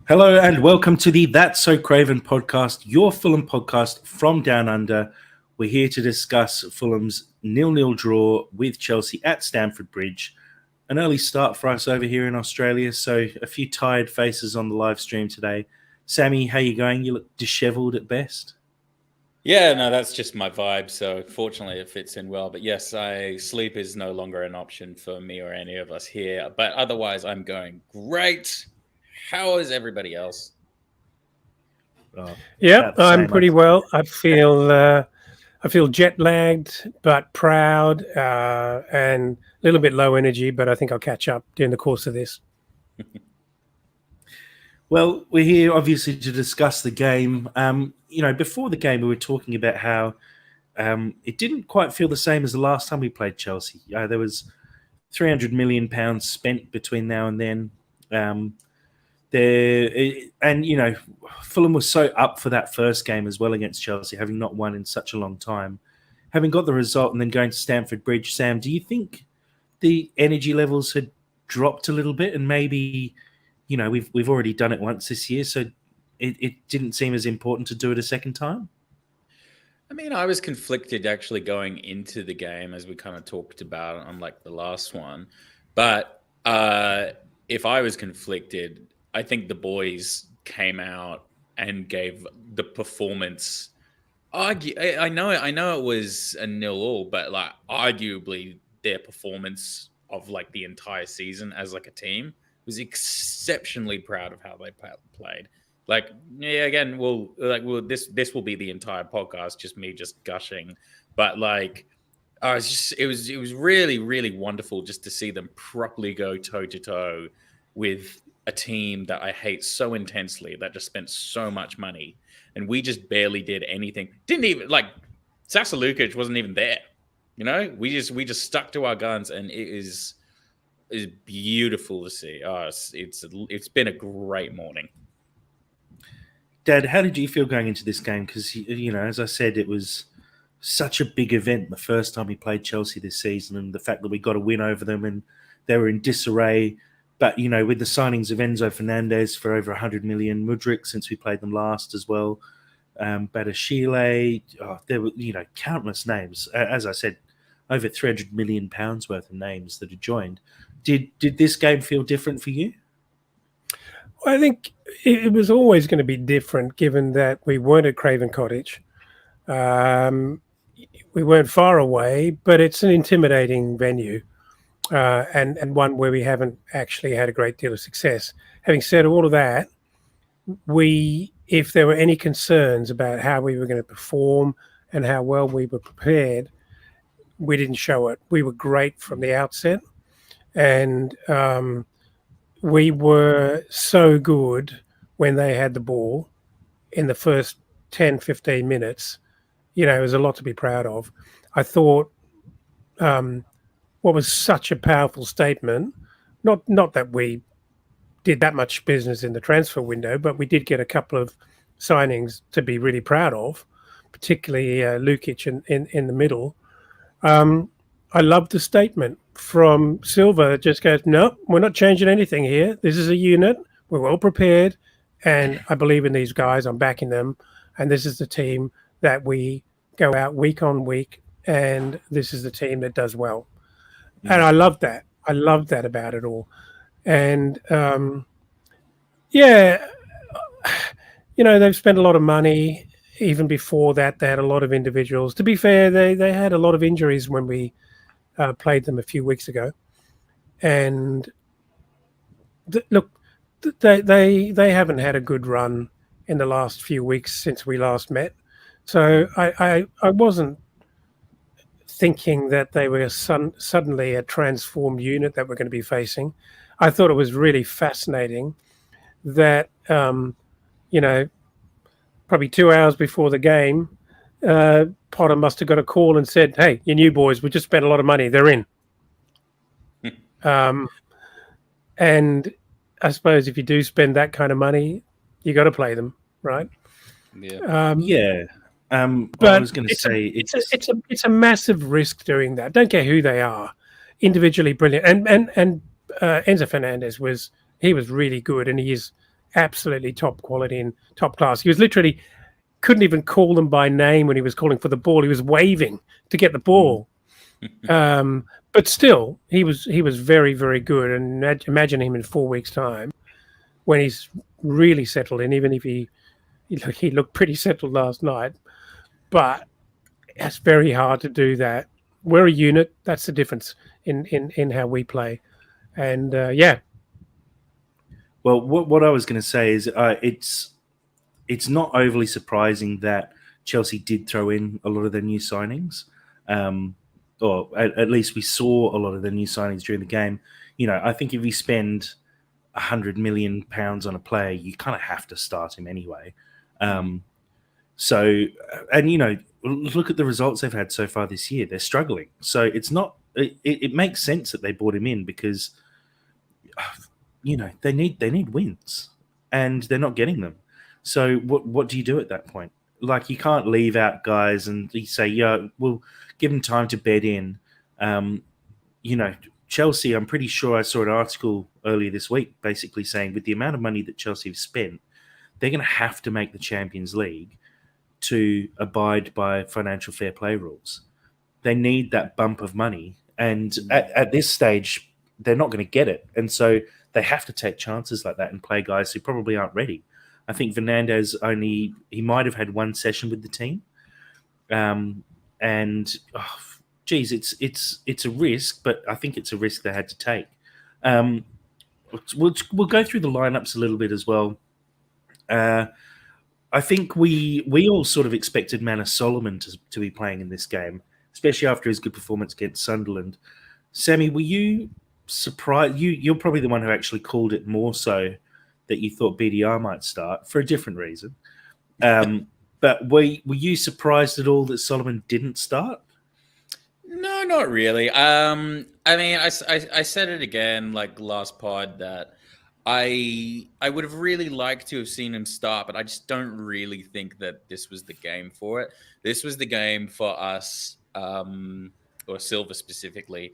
Hello and welcome to the That's So Craven podcast, your Fulham podcast from Down Under. We're here to discuss Fulham's 0-0 draw with Chelsea at Stamford Bridge. An early start for us over here in Australia, so a few tired faces on the live stream today. Sammy, how you going? You look dishevelled at best. Yeah, no, that's just my vibe. So fortunately, it fits in well. But yes, sleep is no longer an option for me or any of us here. But otherwise, I'm going great. How is everybody else? Oh, Yep, about the I'm same. pretty well. I feel jet lagged, but proud, and a little bit low energy. But I think I'll catch up during the course of this. Well, we're here obviously to discuss the game. Before the game, we were talking about how it didn't quite feel the same as the last time we played Chelsea. There was £300 million spent between now and then. Fulham was so up for that first game as well against Chelsea, having not won in such a long time. Having got the result and then going to Stamford Bridge, Sam, do you think the energy levels had dropped a little bit and maybe, we've already done it once this year, so it didn't seem as important to do it a second time? I mean, I was conflicted actually going into the game, as we kind of talked about on like the last one. But if I was conflicted, I think the boys came out and gave the performance. I know it was a 0-0, but like arguably their performance of like the entire season as like a team was exceptionally proud of how they played. Like, yeah, again, this will be the entire podcast, just me just gushing. But like, it was really, really wonderful just to see them properly go toe to toe with a team that I hate so intensely, that just spent so much money, and we just barely did anything. Didn't even like Sasa Lukic wasn't even there. We just stuck to our guns, and is beautiful to see. It's been a great morning. Dad, how did you feel going into this game? Because, as I said, it was such a big event the first time we played Chelsea this season, and the fact that we got a win over them and they were in disarray. But, with the signings of Enzo Fernandez for over 100 million, Mudryk since we played them last as well, Badashile, there were, countless names. As I said, over £300 million worth of names that had joined. Did this game feel different for you? I think it was always going to be different, given that we weren't at Craven Cottage. We weren't far away, but it's an intimidating venue. And one where we haven't actually had a great deal of success. Having said all of that, if there were any concerns about how we were going to perform and how well we were prepared, we didn't show it. We were great from the outset, and we were so good when they had the ball in the first 10, 15 minutes. It was a lot to be proud of. I thought what was such a powerful statement, not that we did that much business in the transfer window, but we did get a couple of signings to be really proud of, particularly Lukic in the middle. I love the statement from Silva. It just goes, no, we're not changing anything here. This is a unit. We're well prepared, and I believe in these guys. I'm backing them, and this is the team that we go out week on week, and this is the team that does well. And I love that. I love that about it all. And they've spent a lot of money. Even before that, they had a lot of individuals. To be fair, they had a lot of injuries when we played them a few weeks ago. And they haven't had a good run in the last few weeks since we last met. So I wasn't thinking that they were suddenly a transformed unit that we're going to be facing. I thought it was really fascinating that, probably 2 hours before the game, Potter must have got a call and said, hey, your new boys, we just spent a lot of money. They're in. And I suppose if you do spend that kind of money, you got to play them, right? Yeah. But I was going to say it's a massive risk doing that. Don't care who they are, individually brilliant. And Enzo Fernandez was really good, and he is absolutely top quality and top class. He was literally couldn't even call them by name when he was calling for the ball. He was waving to get the ball. But still, he was very, very good. And imagine him in 4 weeks' time when he's really settled in. Even if he looked pretty settled last night, but it's very hard to do that. We're a unit. That's the difference in how we play. And Well, what I was going to say is it's not overly surprising that Chelsea did throw in a lot of their new signings, or at least we saw a lot of their new signings during the game. I think if you spend £100 million on a player, you kind of have to start him anyway. So, and look at the results they've had so far this year. They're struggling, so it's not. It makes sense that they brought him in because they need wins, and they're not getting them. So what do you do at that point? Like, you can't leave out guys and you say, yeah, we'll give them time to bed in. Chelsea, I'm pretty sure I saw an article earlier this week basically saying with the amount of money that Chelsea have spent, they're going to have to make the Champions League to abide by financial fair play rules. They need that bump of money. And at this stage, they're not going to get it. And so they have to take chances like that and play guys who probably aren't ready. I think Fernandez he might have had one session with the team. It's a risk, but I think it's a risk they had to take. We'll go through the lineups a little bit as well. I think we all sort of expected Manus Solomon to be playing in this game, especially after his good performance against Sunderland. Sammy, were you surprised? You're probably the one who actually called it more so that you thought BDR might start for a different reason. But were you surprised at all that Solomon didn't start? No, not really. I mean, I said it again like last pod that I would have really liked to have seen him start, but I just don't really think that this was the game for it. This was the game for us, or Silva specifically,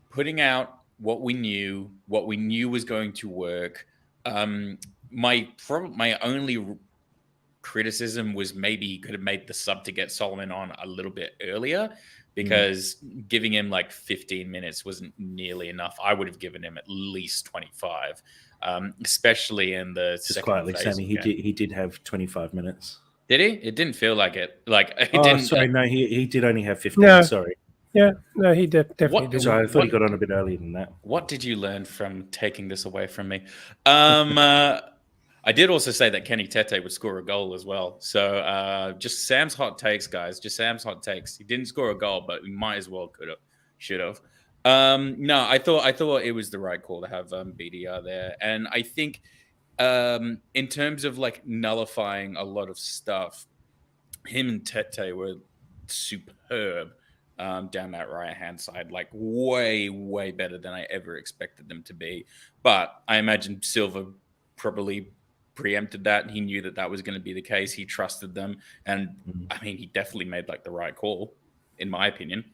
putting out what we knew was going to work. My only criticism was maybe he could have made the sub to get Solomon on a little bit earlier, because giving him like 15 minutes wasn't nearly enough. I would have given him at least 25, especially in the Just second quietly, phase. Sammy, he did have 25 minutes. Did he? It didn't feel like it. Like it didn't. Sorry, no, he did only have 15. No. Sorry. Yeah, no, he definitely did. Sorry, I thought he got on a bit earlier than that. What did you learn from taking this away from me? I did also say that Kenny Tete would score a goal as well. So just Sam's hot takes, guys. Just Sam's hot takes. He didn't score a goal, but we might as well should have. No, I thought it was the right call to have BDR there, and I think in terms of like nullifying a lot of stuff, him and Tete were superb down that right hand side, like way better than I ever expected them to be. But I imagine Silva probably preempted that, and he knew that was going to be the case. He trusted them, and I mean, he definitely made like the right call, in my opinion.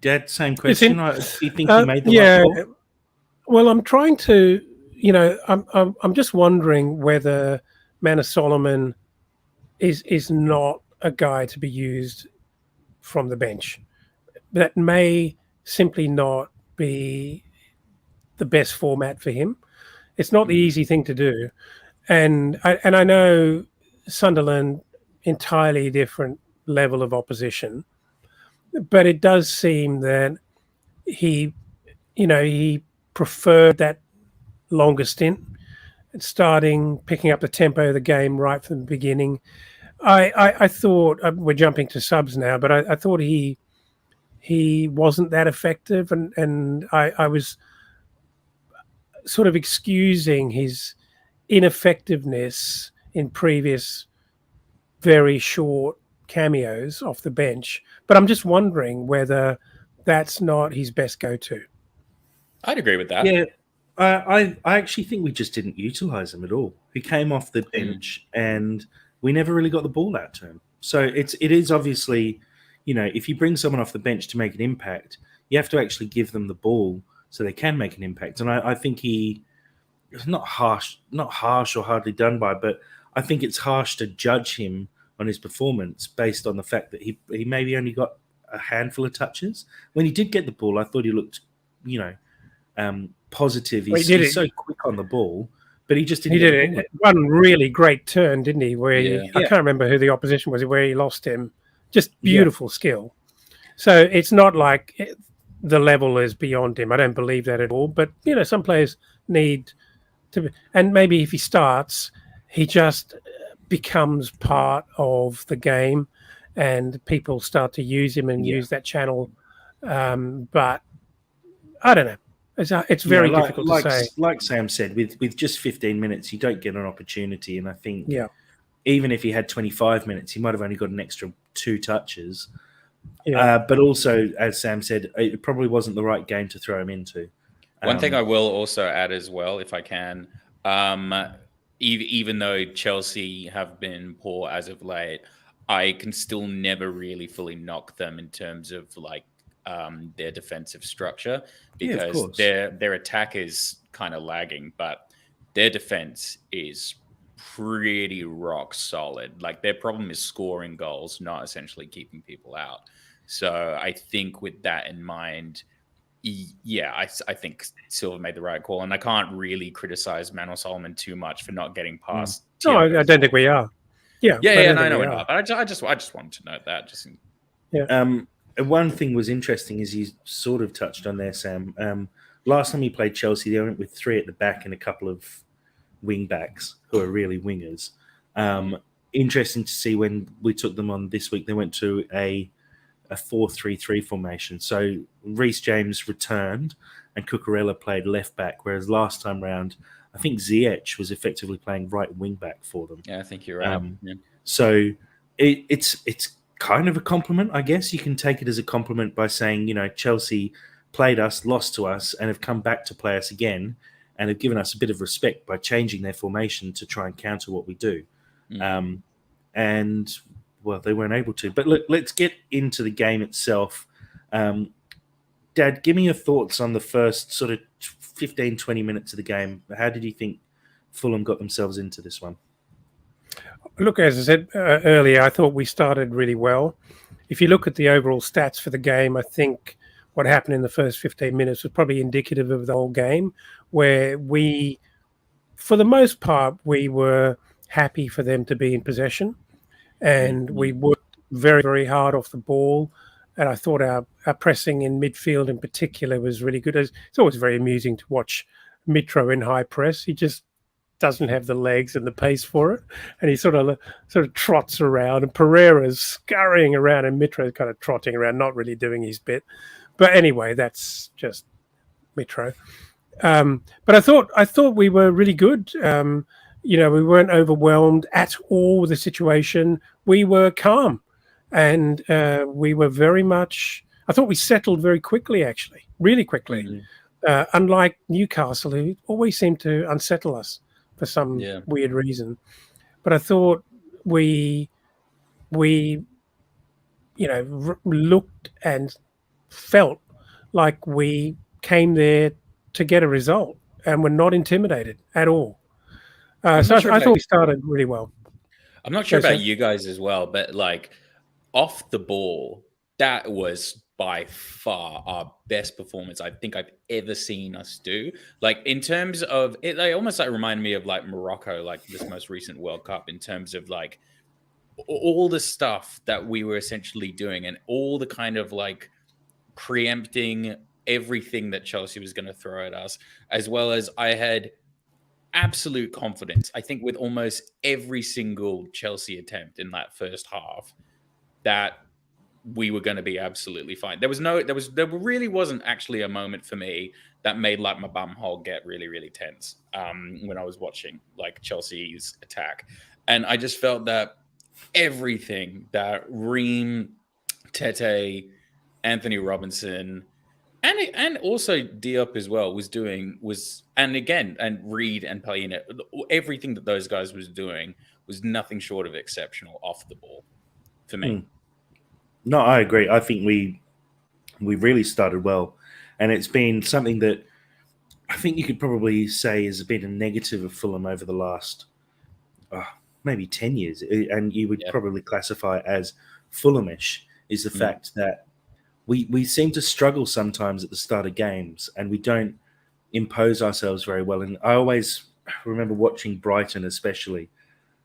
Dad, same question. Do you think he made the right call? Well, I'm trying to, I'm just wondering whether Manus Solomon is not a guy to be used from the bench. That may simply not be the best format for him. It's not the easy thing to do, and I know Sunderland, entirely different level of opposition, but it does seem that he preferred that longer stint, picking up the tempo of the game right from the beginning. I thought, we're jumping to subs now, but I thought he wasn't that effective, and I was sort of excusing his ineffectiveness in previous very short cameos off the bench. But I'm just wondering whether that's not his best go-to. I'd agree with that. Yeah, I actually think we just didn't utilise him at all. He came off the bench and we never really got the ball out to him. So it is obviously, if you bring someone off the bench to make an impact, you have to actually give them the ball so they can make an impact. And I think he it's not harsh or hardly done by, but I think it's harsh to judge him on his performance based on the fact that he maybe only got a handful of touches. When he did get the ball, I thought he looked, positive. Well, He's so quick on the ball, but he just didn't He get did the ball. one really great turn, didn't he? Where Yeah. I can't remember who the opposition was, where he lost him. Just Yeah. beautiful skill. So it's not like the level is beyond him. I don't believe that at all. But some players need to, and maybe if he starts, he just becomes part of the game, and people start to use him and use that channel. But I don't know. It's very difficult to say. Like Sam said, with just 15 minutes, you don't get an opportunity. And I think Yeah. even if he had 25 minutes, he might have only got an extra 2 touches. Yeah. But also, as Sam said, it probably wasn't the right game to throw him into. One thing I will also add as well, if I can, even though Chelsea have been poor as of late, I can still never really fully knock them in terms of like their defensive structure, because their attack is kind of lagging, but their defense is pretty rock solid. Like their problem is scoring goals, not essentially keeping people out. So I think with that in mind, yeah, I think Silva made the right call, and I can't really criticize Manuel Solomon too much for not getting past. No, I don't think we are. Yeah, I know we're not. But I just wanted to note that. One thing was interesting is you sort of touched on there, Sam. Last time he played Chelsea, they went with 3 at the back and a couple of wing backs who are really wingers. Interesting to see when we took them on this week, they went to a 4-3-3 formation. So Reece James returned and Cucurella played left back, whereas last time round, I think Ziyech was effectively playing right wing back for them. Yeah, I think you're right. So it's kind of a compliment, I guess. You can take it as a compliment by saying, Chelsea played us, lost to us, and have come back to play us again, and have given us a bit of respect by changing their formation to try and counter what we do. And well, they weren't able to. But look, let's get into the game itself. Dad, give me your thoughts on the first sort of 15, 20 minutes of the game. How did you think Fulham got themselves into this one? Look, as I said earlier, I thought we started really well. If you look at the overall stats for the game, I think what happened in the first 15 minutes was probably indicative of the whole game, where we, for the most part, we were happy for them to be in possession. And we worked very, very hard off the ball. And I thought our pressing in midfield in particular was really good. It's always very amusing to watch Mitro in high press. He just doesn't have the legs and the pace for it. And he sort of trots around. And Pereira's scurrying around and Mitro's kind of trotting around, not really doing his bit. But anyway, that's just Mitro. But I thought we were really good. We weren't overwhelmed at all with the situation. We were calm, and we were very much. I thought we settled very quickly, actually, really quickly. Unlike Newcastle, who always seemed to unsettle us for some weird reason. But I thought we looked and felt like we came there to get a result, and were not intimidated at all. So I thought we started really well. I'm not sure about you guys as well, but like off the ball, that was by far our best performance I think I've ever seen us do. Like in terms of it, they almost like remind me of like Morocco, like this most recent World Cup, in terms of like all the stuff that we were essentially doing and all the kind of like preempting everything that Chelsea was going to throw at us, as well as I had absolute confidence, I think, with almost every single Chelsea attempt in that first half, that we were going to be absolutely fine. There really wasn't actually a moment for me that made like my bum hole get really, really tense when I was watching like Chelsea's attack. And I just felt that everything that Ream, Tete, Anthony Robinson, and also Diop as well and Reed and Payne, everything that those guys was doing was nothing short of exceptional off the ball for me. No, I agree. I think we really started well, and it's been something that I think you could probably say has been a negative of Fulham over the last uh, maybe 10 years, and you would Yeah. probably classify it as Fulhamish, is the Mm. fact that we seem to struggle sometimes at the start of games and we don't impose ourselves very well. And I always remember watching Brighton, especially,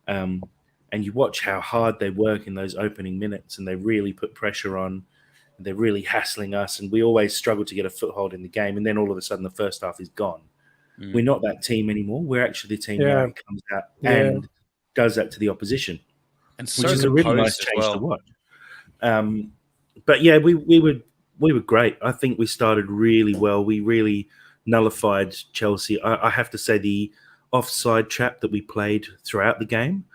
um, and you watch how hard they work in those opening minutes, and they really put pressure on. They're really hassling us, and we always struggle to get a foothold in the game. And then all of a sudden, the first half is gone. We're Mm. not that team anymore. We're actually the team now Yeah, who comes out yeah. and does that to the opposition, And which so is a really nice composed as change to well. watch. But yeah, we were great. I think we started really well. We really nullified Chelsea. I have to say the offside trap that we played throughout the game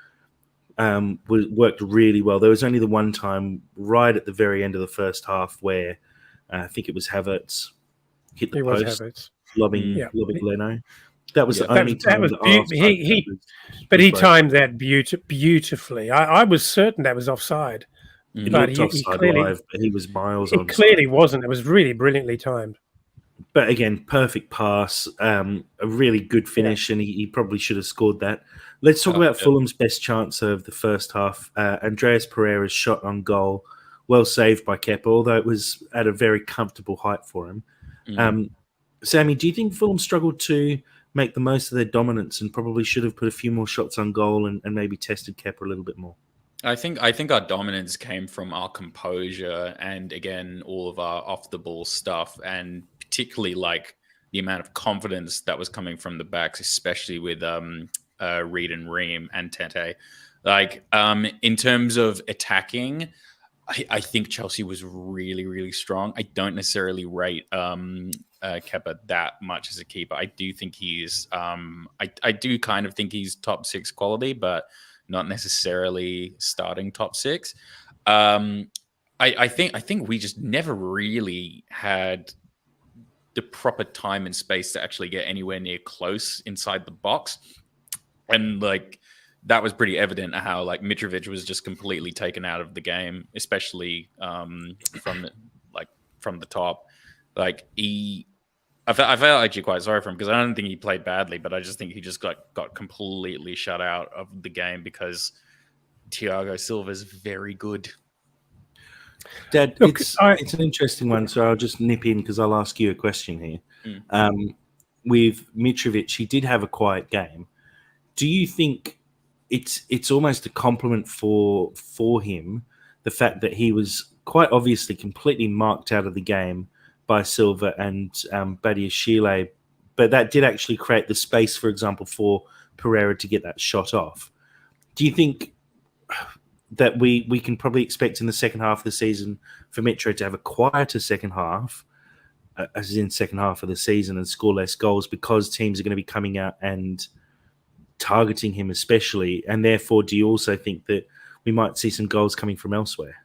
worked really well. There was only the one time right at the very end of the first half where I think it was Havertz hit the He was post, Havertz. lobbing Yeah, Leno. That was Yeah. the only that time was that our offside trap he. was But he broken. timed that beautifully. I was certain that was offside, It but looked he offside clearly live, but he was miles it onside. clearly wasn't. It was really brilliantly timed. But again, perfect pass, a really good finish, and he probably should have scored that. Let's talk about Yeah. Fulham's best chance of the first half. Andreas Pereira's shot on goal, well saved by Kepa, although it was at a very comfortable height for him. Mm. Sammy, do you think Fulham struggled to make the most of their dominance and probably should have put a few more shots on goal and maybe tested Kepa a little bit more? I think our dominance came from our composure and again all of our off the ball stuff, and particularly like the amount of confidence that was coming from the backs, especially with Reed and Ream and Tete. Like in terms of attacking, I think Chelsea was really, really strong. I don't necessarily rate Kepa that much as a keeper. I do think he's I do kind of think he's top 6 quality, but not necessarily starting top 6. I think we just never really had the proper time and space to actually get anywhere near close inside the box, and like that was pretty evident how like Mitrovic was just completely taken out of the game, especially from the top. Like I felt actually quite sorry for him because I don't think he played badly, but I just think he just got completely shut out of the game because Thiago Silva is very good. Dad, Look, it's an interesting one, so I'll just nip in because I'll ask you a question here. With Mitrovic, he did have a quiet game. Do you think it's almost a compliment for him, the fact that he was quite obviously completely marked out of the game by Silva and Badiashile, but that did actually create the space, for example, for Pereira to get that shot off. Do you think that we can probably expect in the second half of the season for Mitro to have a quieter second half, as in second half of the season, and score less goals because teams are going to be coming out and targeting him especially? And therefore, do you also think that we might see some goals coming from elsewhere?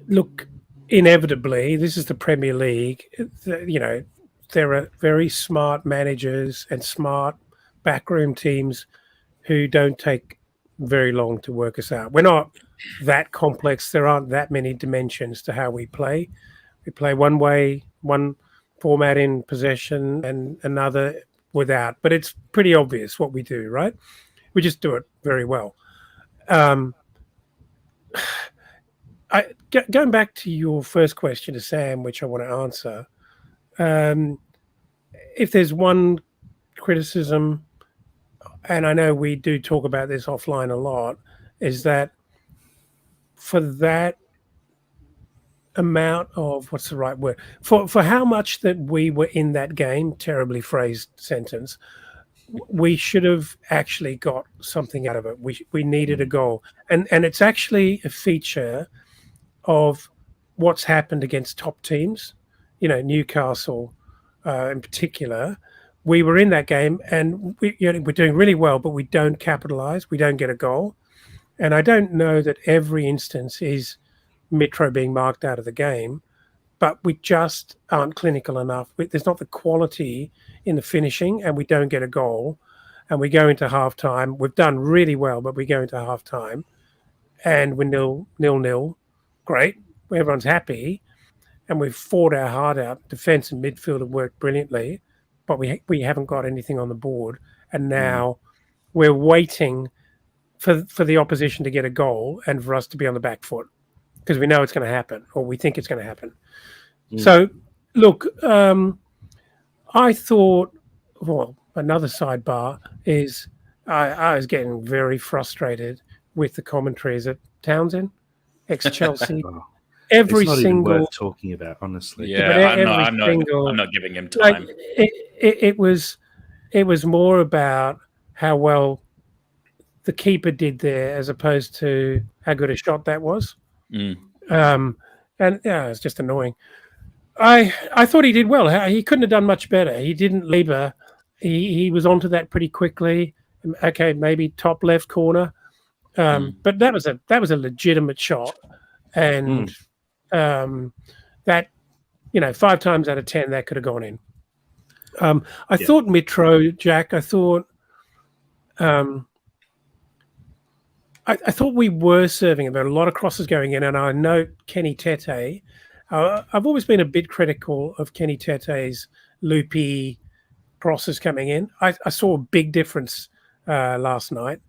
Look, inevitably, this is the Premier League. You know, there are very smart managers and smart backroom teams who don't take very long to work us out. We're not that complex. There aren't that many dimensions to how we play. We play one way, one format in possession, and another without. But it's pretty obvious what we do, right? We just do it very well. Going back to your first question to Sam, which I want to answer, if there's one criticism, and I know we do talk about this offline a lot, is that for that amount of, what's the right word, for how much that we were in that game, terribly phrased sentence, we should have actually got something out of it. We needed a goal, and it's actually a feature of what's happened against top teams. You know, Newcastle in particular. We were in that game, and we're doing really well, but we don't capitalize. We don't get a goal, and I don't know that every instance is Mitro being marked out of the game, but we just aren't clinical enough. There's not the quality in the finishing, and we don't get a goal. And we go into halftime. We've done really well, but we go into halftime, and we're nil-nil. Great, everyone's happy, and we've fought our heart out. Defence and midfield have worked brilliantly, but we haven't got anything on the board. And now we're waiting for the opposition to get a goal and for us to be on the back foot because we know it's going to happen, or we think it's going to happen. So, look, I thought, well, another sidebar is I was getting very frustrated with the commentaries at Townsend, ex-Chelsea. Every It's not single even worth talking about, honestly. Yeah, but I'm not giving him time. like, it was more about how well the keeper did there as opposed to how good a shot that was. And yeah, it's just annoying. I thought he did well. He couldn't have done much better. He didn't labor. He was onto that pretty quickly. Okay, maybe top left corner, but that was a legitimate shot, and that 5 times out of 10 that could have gone in. I thought Mitro, Jack. I thought we were serving him. There were a lot of crosses going in, and I know Kenny Tete. I've always been a bit critical of Kenny Tete's loopy crosses coming in. I saw a big difference last night.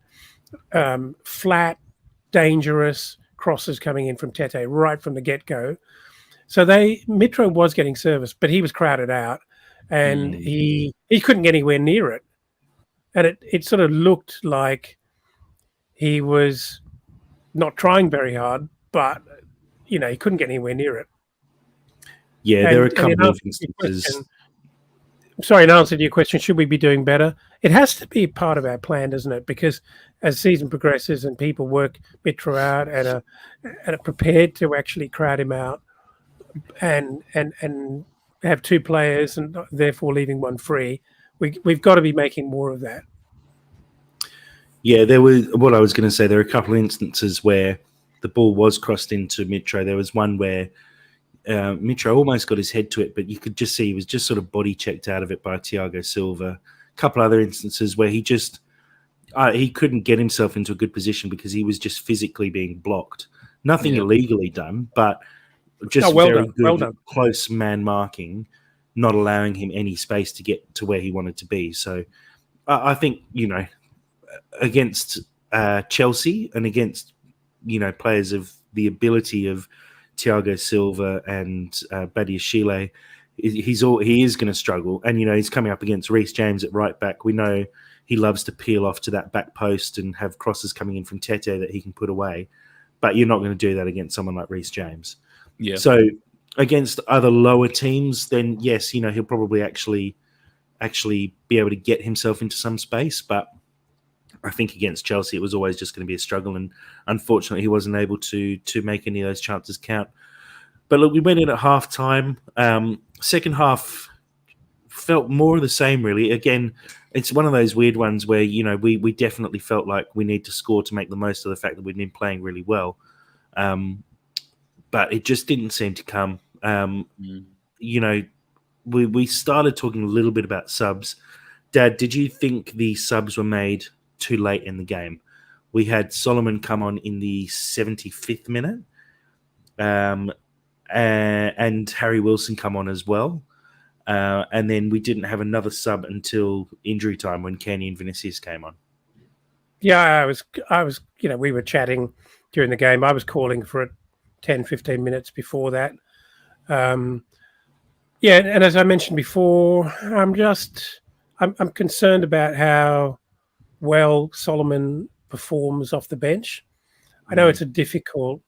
Flat, dangerous crosses coming in from Tete right from the get-go. So Mitro was getting service, but he was crowded out, and he couldn't get anywhere near it. And it sort of looked like he was not trying very hard, but he couldn't get anywhere near it. Yeah, there are a couple of instances. Sorry, in answer to your question, should we be doing better? It has to be part of our plan, doesn't it? Because as season progresses and people work Mitro out and are prepared to actually crowd him out and have 2 players and therefore leaving one free, we've got to be making more of that. Yeah, there was what I was going to say. There are a couple of instances where the ball was crossed into Mitro. There was one where Mitro almost got his head to it, but you could just see he was just sort of body checked out of it by Thiago Silva. A couple other instances where he just he couldn't get himself into a good position because he was just physically being blocked. Nothing illegally done, but just very good close man marking, not allowing him any space to get to where he wanted to be. So I think, against Chelsea and against, players of the ability of Thiago Silva and Badiashile, he is going to struggle. And, he's coming up against Reece James at right back. We know he loves to peel off to that back post and have crosses coming in from Tete that he can put away. But you're not going to do that against someone like Reece James. Yeah. So against other lower teams, then yes, he'll probably actually be able to get himself into some space. But I think against Chelsea, it was always just going to be a struggle. And unfortunately, he wasn't able to make any of those chances count. But look, we went in at half time. Second half felt more of the same, really. Again, it's one of those weird ones where, we definitely felt like we need to score to make the most of the fact that we'd been playing really well. But it just didn't seem to come. We started talking a little bit about subs. Dad, did you think the subs were made too late in the game? We had Solomon come on in the 75th minute, and Harry Wilson come on as well. And then we didn't have another sub until injury time when Kenny and Vinicius came on. Yeah, I was, we were chatting during the game. I was calling for it 10, 15 minutes before that. And as I mentioned before, I'm concerned about how well Solomon performs off the bench. I know it's a difficult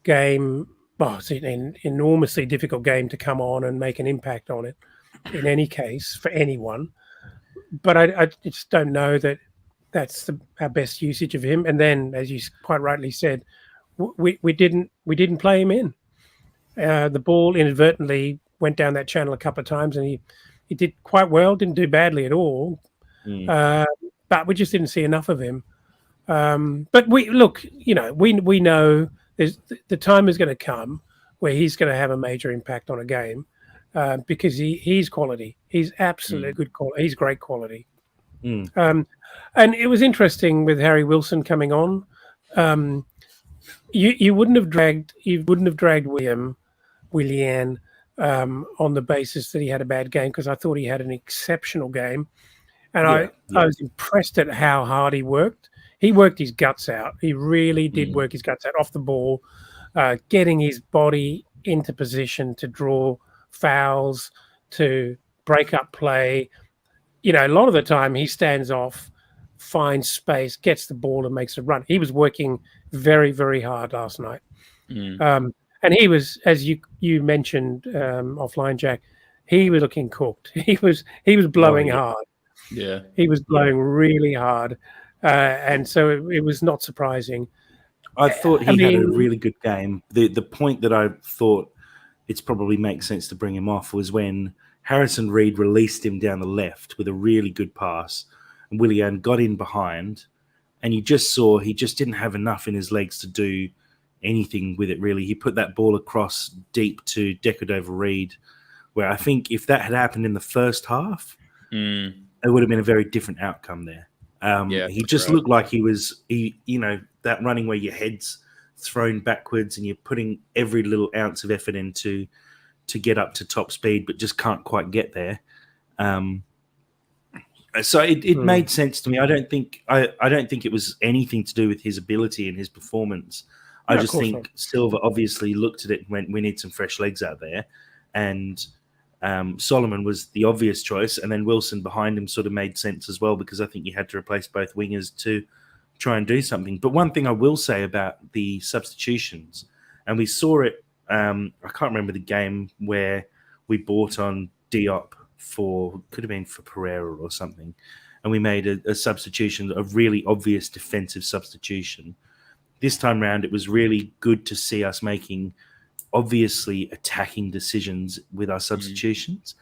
game. Well, it's an enormously difficult game to come on and make an impact on it in any case for anyone. But I just don't know that that's our best usage of him. And then, as you quite rightly said, we didn't play him in. The ball inadvertently went down that channel a couple of times, and he did quite well. Didn't do badly at all. But we just didn't see enough of him. But we know the time is going to come where he's going to have a major impact on a game because he's quality. He's absolute good quality. He's great quality. And it was interesting with Harry Wilson coming on. You wouldn't have dragged William Willian on the basis that he had a bad game, because I thought he had an exceptional game. And I was impressed at how hard he worked. He worked his guts out. He really did work his guts out off the ball, getting his body into position to draw fouls, to break up play. You know, a lot of the time he stands off, finds space, gets the ball and makes a run. He was working very, very hard last night. And he was, as you mentioned offline, Jack, he was looking cooked. He was blowing hard. Yeah, he was blowing really hard, and so it was not surprising. I thought he had a really good game. The point that I thought it's probably makes sense to bring him off was when Harrison Reed released him down the left with a really good pass, and Willian got in behind, and you just saw he just didn't have enough in his legs to do anything with it, really. He put that ball across deep to Decordova-Reid, where I think if that had happened in the first half, it would have been a very different outcome there. He just looked like he was, that running where your head's thrown backwards and you're putting every little ounce of effort into to get up to top speed, but just can't quite get there. So it made sense to me. I don't think it was anything to do with his ability and his performance. I just think Silva obviously looked at it and went, we need some fresh legs out there. And Solomon was the obvious choice. And then Wilson behind him sort of made sense as well, because I think you had to replace both wingers to try and do something. But one thing I will say about the substitutions, and we saw it, I can't remember the game where we bought on Diop could have been for Pereira or something. And we made a substitution, a really obvious defensive substitution. This time round, it was really good to see us making obviously attacking decisions with our substitutions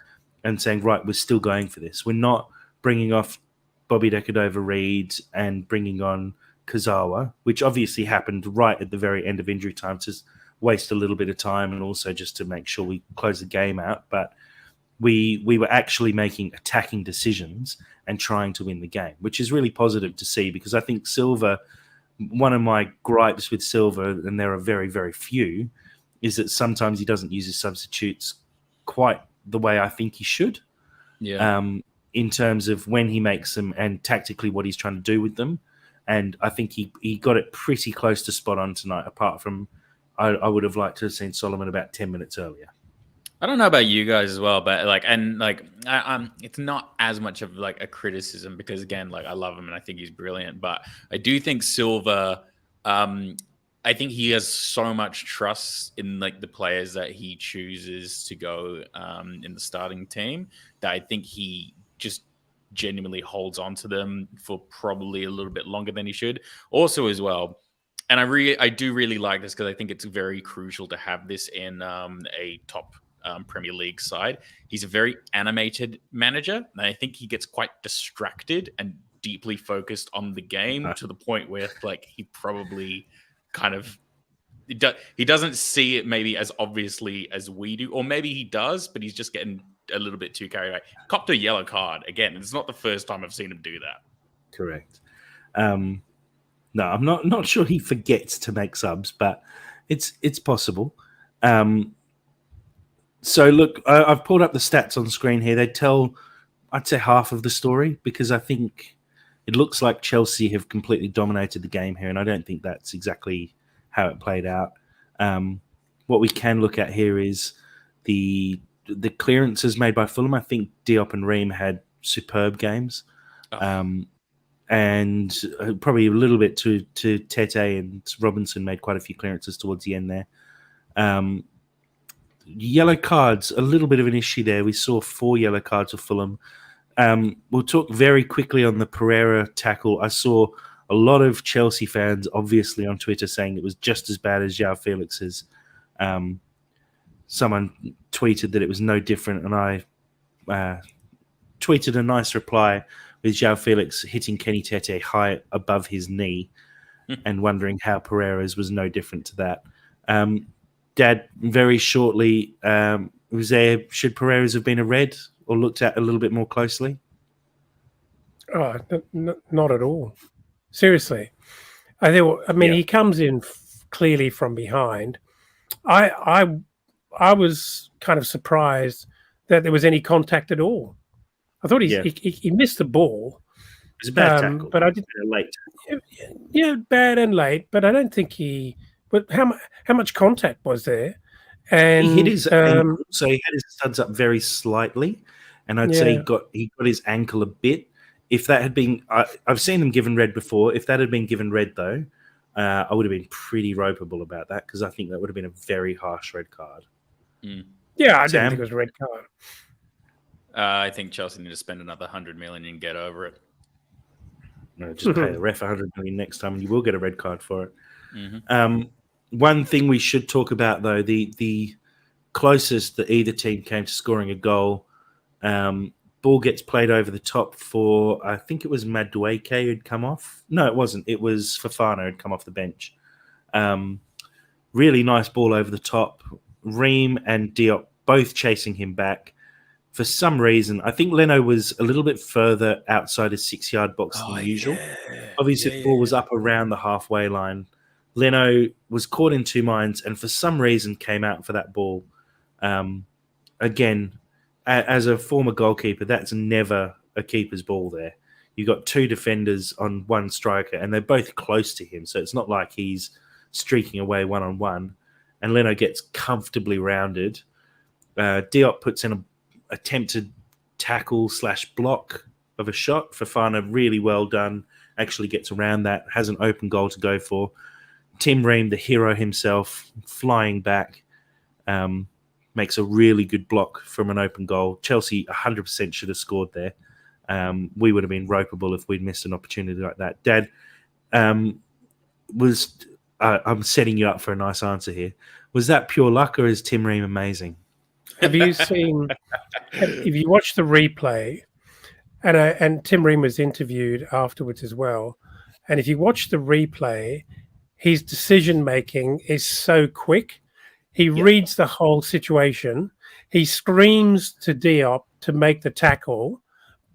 and saying, right, we're still going for this. We're not bringing off Bobby Decordova-Reid and bringing on Kazawa, which obviously happened right at the very end of injury time to waste a little bit of time and also just to make sure we close the game out. But we were actually making attacking decisions and trying to win the game, which is really positive to see, because I think Silva, one of my gripes with Silva, and there are very, very few, is that sometimes he doesn't use his substitutes quite the way I think he should. Yeah. In terms of when he makes them and tactically what he's trying to do with them. And I think he got it pretty close to spot on tonight, apart from I would have liked to have seen Solomon about 10 minutes earlier. I don't know about you guys as well, but it's not as much of like a criticism, because again, like I love him and I think he's brilliant, but I do think Silva, I think he has so much trust in like the players that he chooses to go in the starting team, that I think he just genuinely holds on to them for probably a little bit longer than he should. Also as well, and I do really like this, because I think it's very crucial to have this in a top Premier League side. He's a very animated manager, and I think he gets quite distracted and deeply focused on the game to the point where like he probably kind of he doesn't see it maybe as obviously as we do, or maybe he does, but he's just getting a little bit too carried away. Copped a yellow card again. It's not the first time I've seen him do that. Correct. No, I'm not sure he forgets to make subs, but it's possible. So look, I've pulled up the stats on screen here. They tell, I'd say, half of the story, because I think it looks like Chelsea have completely dominated the game here, and I don't think that's exactly how it played out. What we can look at here is the clearances made by Fulham. I think Diop and Ream had superb games. And probably a little bit to Tete, and Robinson made quite a few clearances towards the end there. Yellow cards, a little bit of an issue there. We saw 4 yellow cards for Fulham. We'll talk very quickly on the Pereira tackle. I saw a lot of Chelsea fans, obviously, on Twitter saying it was just as bad as João Felix's. Someone tweeted that it was no different, and I tweeted a nice reply with João Felix hitting Kenny Tete high above his knee and wondering how Pereira's was no different to that. Dad, very shortly, should Pereira's have been a red or looked at a little bit more closely? Oh, not at all. Seriously. He comes in clearly from behind. I I was kind of surprised that there was any contact at all. I thought Yeah. he missed the ball, It was a bad tackle, but I did late. bad and late. But I don't think he. But how much contact was there? And He hit his ankle, so he had his studs up very slightly, and I'd say he got his ankle a bit. If that had been, I've seen them given red before. If that had been given red, though, I would have been pretty ropeable about that because I think that would have been a very harsh red card. Yeah, I didn't think it was a red card. I think Chelsea need to spend another 100 million and get over it. No, just pay the ref 100 million next time, and you will get a red card for it. One thing we should talk about, though, the closest that either team came to scoring a goal, ball gets played over the top for, I think it was Madueke who'd come off. No, it wasn't. It was Fofana who'd come off the bench. Really nice ball over the top. Ream and Diop both chasing him back. For some reason, I think Leno was a little bit further outside his 6-yard box than usual. Obviously, the ball was up around the halfway line. Leno was caught in two minds and for some reason came out for that ball. Again, as a former goalkeeper, that's never a keeper's ball there. You've got two defenders on one striker and they're both close to him. So it's not like he's streaking away one-on-one. And Leno gets comfortably rounded. Diop puts in an attempted tackle/block of a shot. Fofana, really well done, actually gets around that, has an open goal to go for. Tim Ream, the hero himself, flying back, makes a really good block from an open goal. Chelsea 100% should have scored there. We would have been ropeable if we'd missed an opportunity like that. Dad, I'm setting you up for a nice answer here. Was that pure luck or is Tim Ream amazing? Have you seen? If you watch the replay, and Tim Ream was interviewed afterwards as well, and if you watch the replay, his decision making is so quick. He reads the whole situation. He screams to Diop to make the tackle,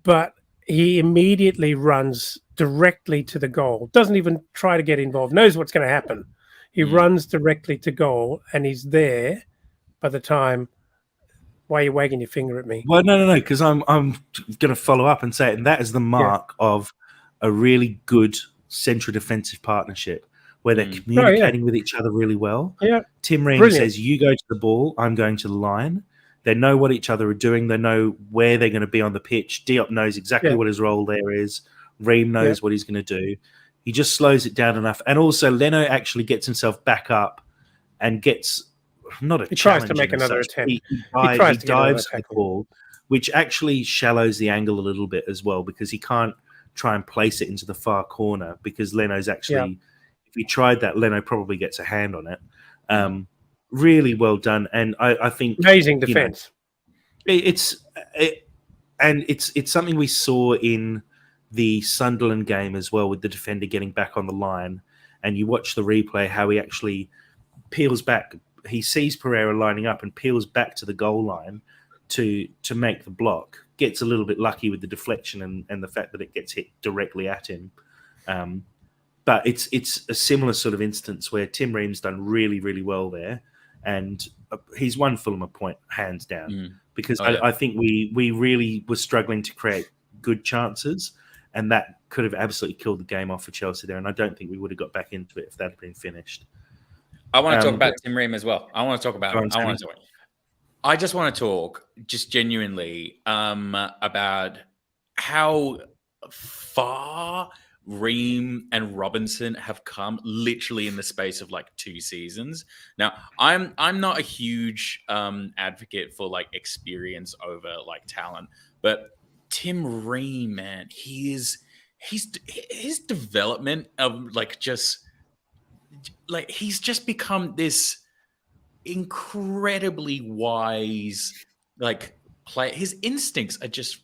but he immediately runs directly to the goal. Doesn't even try to get involved. Knows what's going to happen. He runs directly to goal, and he's there by the time. Why are you wagging your finger at me? Well, no, because I'm going to follow up and say it, and that is the mark of a really good central defensive partnership where they're communicating with each other really well. Yeah. Tim Ream says, you go to the ball, I'm going to the line. They know what each other are doing. They know where they're going to be on the pitch. Diop knows exactly what his role there is. Ream knows what he's going to do. He just slows it down enough. And also, Leno actually gets himself back up and gets... He tries to make another attempt. He dives at the ball, which actually shallows the angle a little bit as well because he can't try and place it into the far corner because Leno's actually, if he tried that, Leno probably gets a hand on it. Really well done, and I think amazing defense. It's something we saw in the Sunderland game as well with the defender getting back on the line, and you watch the replay how he actually peels back. He sees Pereira lining up and peels back to the goal line to make the block. Gets a little bit lucky with the deflection and the fact that it gets hit directly at him. But it's a similar sort of instance where Tim Ream's done really, really well there. And he's won Fulham a point, hands down. Because I think we really were struggling to create good chances. And that could have absolutely killed the game off for Chelsea there. And I don't think we would have got back into it if that had been finished. I want to talk about Tim Ream as well. I just want to talk just genuinely about how far Ream and Robinson have come literally in the space of like 2 seasons. Now, I'm not a huge advocate for like experience over like talent, but Tim Ream, man, his development of he's just become this incredibly wise player. His instincts are just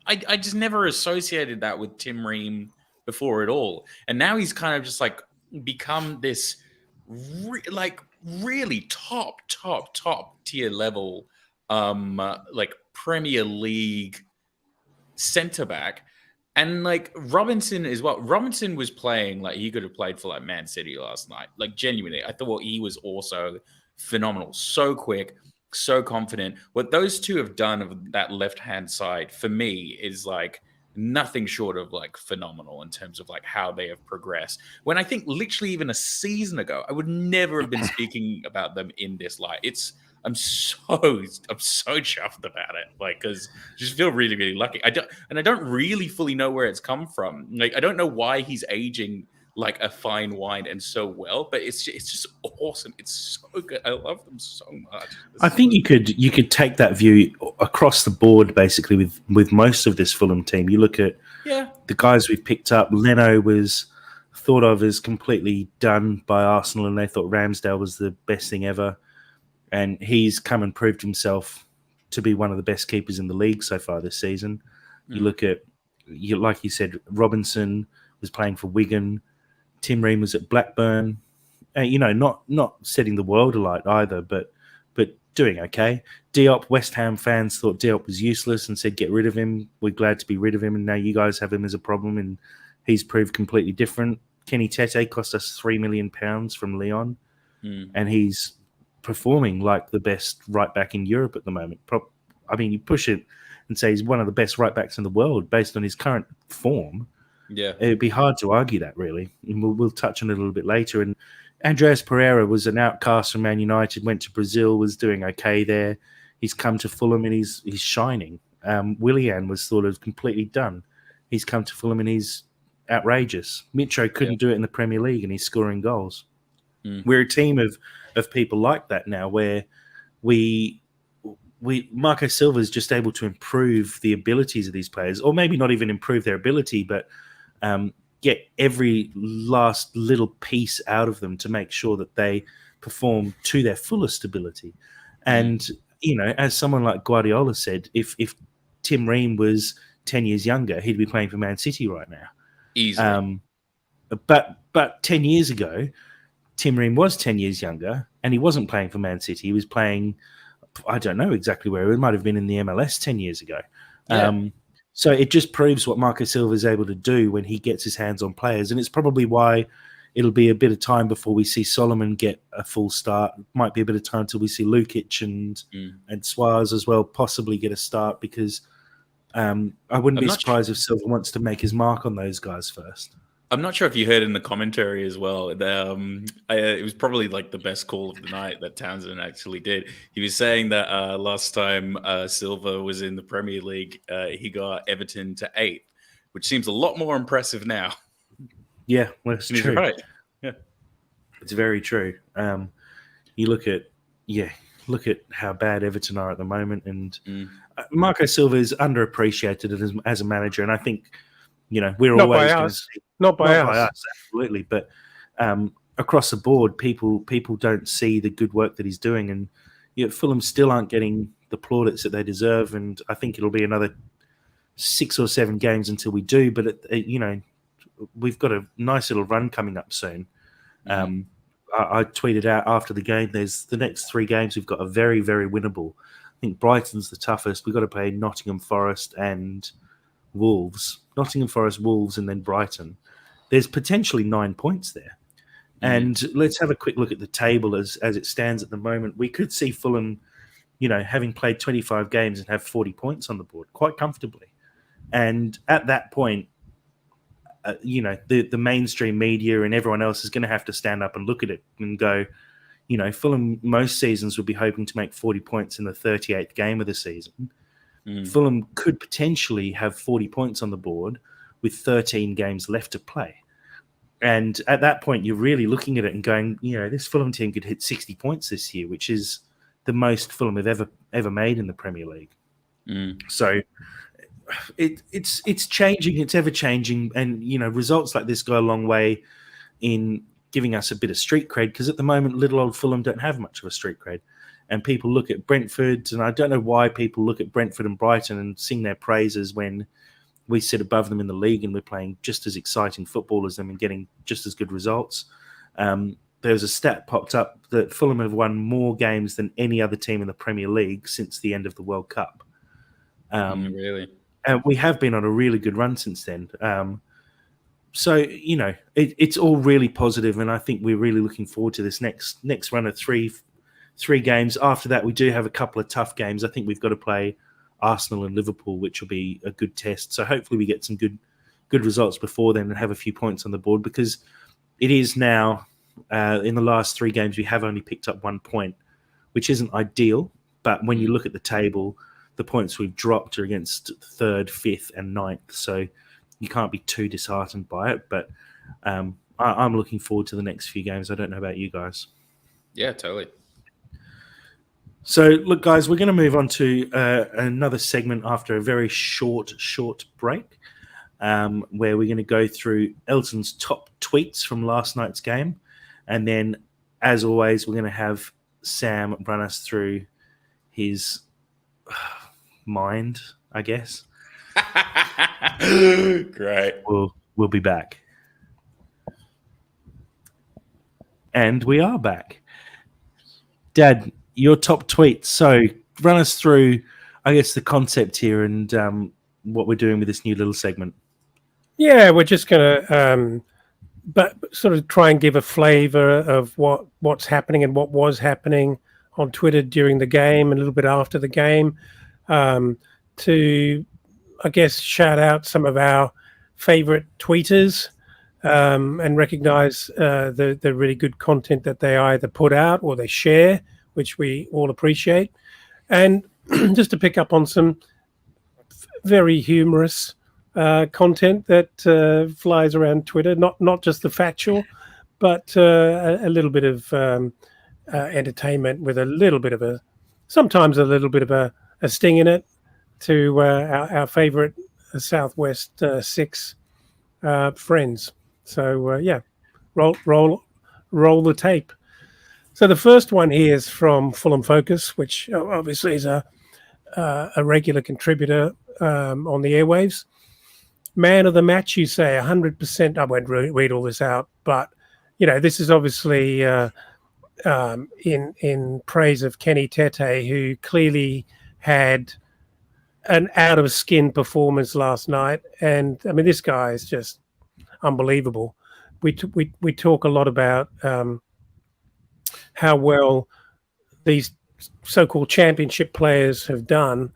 I just never associated that with Tim Ream before at all. And now he's kind of just like become this really top tier level Premier League centre back. And like Robinson as well. Robinson was playing like he could have played for like Man City last night. Like genuinely, I thought he was also phenomenal. So quick, so confident. What those two have done of that left-hand side for me is like nothing short of like phenomenal in terms of like how they have progressed. When I think literally even a season ago, I would never have been speaking about them in this light. I'm so chuffed about it. Like, because I just feel really, really lucky. I don't really fully know where it's come from. Like, I don't know why he's aging like a fine wine and so well, but it's just awesome. It's so good. I love them so much. I think you could take that view across the board, basically, with most of this Fulham team. You look at the guys we've picked up. Leno was thought of as completely done by Arsenal, and they thought Ramsdale was the best thing ever. And he's come and proved himself to be one of the best keepers in the league so far this season. You look at, like you said, Robinson was playing for Wigan. Tim Ream was at Blackburn. Not setting the world alight either, but doing okay. Diop, West Ham fans thought Diop was useless and said, get rid of him. We're glad to be rid of him. And now you guys have him as a problem, and he's proved completely different. Kenny Tete cost us £3 million from Lyon, and he's performing like the best right back in Europe at the moment. I mean, you push it and say he's one of the best right backs in the world based on his current form. Yeah, it'd be hard to argue that, really. And we'll touch on it a little bit later. And Andreas Pereira was an outcast from Man United, went to Brazil, was doing okay there. He's come to Fulham and he's shining. Willian was sort of completely done. He's come to Fulham and he's outrageous. Mitro couldn't do it in the Premier League and he's scoring goals. We're a team of people like that now, where Marco Silva is just able to improve the abilities of these players, or maybe not even improve their ability, but get every last little piece out of them to make sure that they perform to their fullest ability. And, as someone like Guardiola said, if Tim Ream was 10 years younger, he'd be playing for Man City right now. Easily. But 10 years ago, Tim Ream was 10 years younger and he wasn't playing for Man City. He was playing, I don't know exactly where. It might have been in the MLS 10 years ago. So it just proves what Marco Silva is able to do when he gets his hands on players. And it's probably why it'll be a bit of time before we see Solomon get a full start. Might be a bit of time until we see Lukic and Suarez as well possibly get a start, because I wouldn't be surprised if Silva wants to make his mark on those guys first. I'm not sure if you heard in the commentary as well. It was probably like the best call of the night that Townsend actually did. He was saying that last time Silva was in the Premier League, he got Everton to 8th, which seems a lot more impressive now. Yeah, well, it's true. Right. Yeah, it's very true. You look at how bad Everton are at the moment, and Marco Silva is underappreciated as a manager, and I think we're Not always by going us. to see. Not by us, absolutely. But across the board, people don't see the good work that he's doing, and Fulham still aren't getting the plaudits that they deserve. And I think it'll be another 6 or 7 games until we do. But we've got a nice little run coming up soon. I tweeted out after the game, there's the next 3 games we've got are very, very winnable. I think Brighton's the toughest. We've got to play Nottingham Forest and Wolves. Nottingham Forest, Wolves, and then Brighton. There's potentially 9 points there. And let's have a quick look at the table as it stands at the moment. We could see Fulham, having played 25 games and have 40 points on the board quite comfortably. And at that point, the mainstream media and everyone else is going to have to stand up and look at it and go, Fulham most seasons would be hoping to make 40 points in the 38th game of the season. Fulham could potentially have 40 points on the board with 13 games left to play. And at that point, you're really looking at it and going, this Fulham team could hit 60 points this year, which is the most Fulham have ever made in the Premier League. So it's changing, it's ever changing. And, results like this go a long way in giving us a bit of street cred, because at the moment, little old Fulham don't have much of a street cred. And people look at Brentford, and I don't know why people look at Brentford and Brighton and sing their praises when we sit above them in the league and we're playing just as exciting football as them and getting just as good results. There's a stat popped up that Fulham have won more games than any other team in the Premier League since the end of the World Cup. Really? And we have been on a really good run since then. So, it's all really positive, and I think we're really looking forward to this next run of three 3 games. After that, we do have a couple of tough games. I think we've got to play Arsenal and Liverpool, which will be a good test. So hopefully we get some good results before then and have a few points on the board, because it is now, in the last 3 games, we have only picked up 1 point, which isn't ideal. But when you look at the table, the points we've dropped are against 3rd, 5th, and 9th. So you can't be too disheartened by it. But I'm looking forward to the next few games. I don't know about you guys. Yeah, totally. So, look, guys, we're going to move on to another segment after a very short break, where we're going to go through Elton's top tweets from last night's game. And then, as always, we're going to have Sam run us through his mind, I guess. Great. We'll be back. And we are back. Dad, your top tweets. So run us through, I guess, the concept here and what we're doing with this new little segment. Yeah, we're just going to but sort of try and give a flavour of what's happening and what was happening on Twitter during the game and a little bit after the game, to, I guess, shout out some of our favourite tweeters and recognise the really good content that they either put out or they share, which we all appreciate. And just to pick up on some very humorous content that flies around Twitter, not just the factual, but a little bit of entertainment with sometimes a little bit of a sting in it, to our favourite Southwest 6 friends. So yeah, roll the tape. So the first one here is from Fulham Focus, which obviously is a regular contributor on the airwaves. Man of the match, you say, 100%. I won't read all this out, but this is obviously in praise of Kenny Tete, who clearly had an out of skin performance last night. And I mean, this guy is just unbelievable. We talk a lot about how well these so-called championship players have done.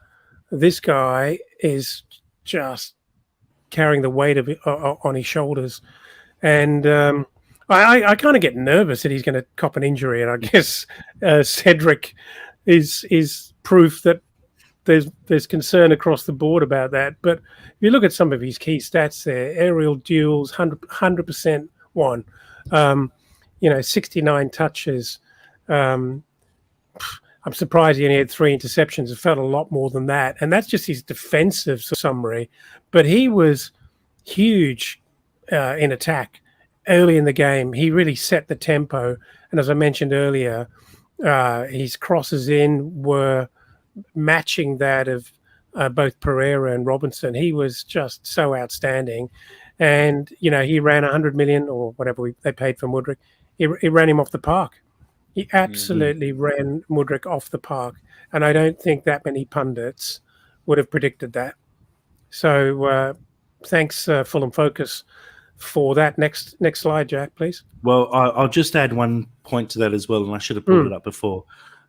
This guy is just carrying the weight of it on his shoulders, and I kind of get nervous that he's going to cop an injury. And I guess Cedric is proof that there's concern across the board about that. But if you look at some of his key stats there, aerial duels, 100% won. 69 touches. I'm surprised he only had 3 interceptions. It felt a lot more than that. And that's just his defensive summary. But he was huge in attack early in the game. He really set the tempo. And as I mentioned earlier, his crosses in were matching that of both Pereira and Robinson. He was just so outstanding. And, he ran 100 million or whatever they paid for Mudryk. He ran him off the park. He absolutely ran Mudryk off the park. And I don't think that many pundits would have predicted that. So thanks, Fulham Focus, for that. Next slide, Jack, please. Well, I'll just add one point to that as well, and I should have pulled it up before.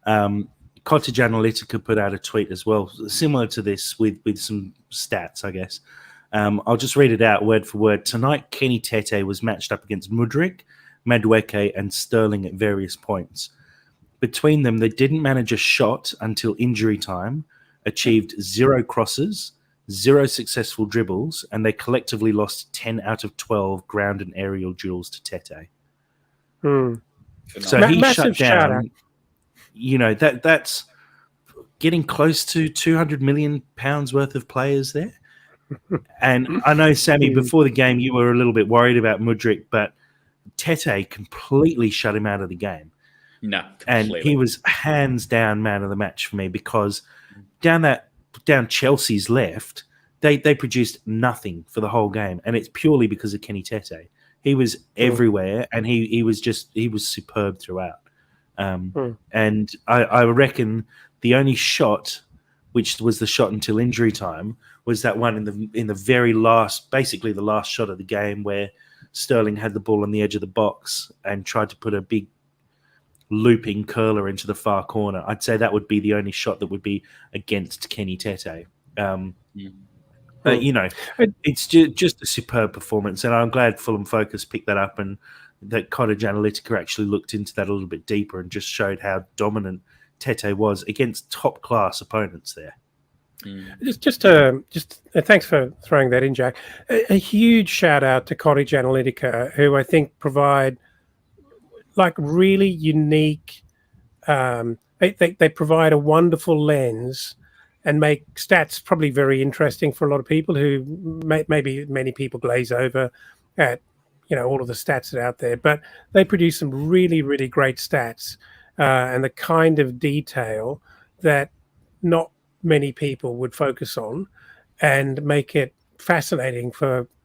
Cottage Analytica put out a tweet as well, similar to this with some stats, I guess. I'll just read it out word for word. Tonight, Kenny Tete was matched up against Mudryk, Madueke and Sterling at various points. Between them, they didn't manage a shot until injury time, achieved 0 crosses, 0 successful dribbles, and they collectively lost 10 out of 12 ground and aerial duels to Tete. So he shut down. That's getting close to £200 million worth of players there. And I know, Sammy, before the game, you were a little bit worried about Mudryk, but Tete completely shut him out of the game. No, completely. And he was hands down man of the match for me, because down Chelsea's left, they produced nothing for the whole game, and it's purely because of Kenny Tete. He was everywhere, and he was superb throughout. And I reckon the only shot, which was the shot until injury time, was that one in the very last, basically the last shot of the game, where Sterling had the ball on the edge of the box and tried to put a big looping curler into the far corner. I'd say that would be the only shot that would be against Kenny Tete. But, you know, it's just a superb performance, and I'm glad Fulham Focus picked that up and that Cottage Analytica actually looked into that a little bit deeper and just showed how dominant Tete was against top-class opponents there. Just thanks for throwing that in, Jack. A huge shout out to Cottage Analytica, who I think provide like really unique. They provide a wonderful lens and make stats probably very interesting for a lot of people who maybe many people glaze over at all of the stats that are out there, but they produce some really, really great stats and the kind of detail that not many people would focus on, and make it fascinating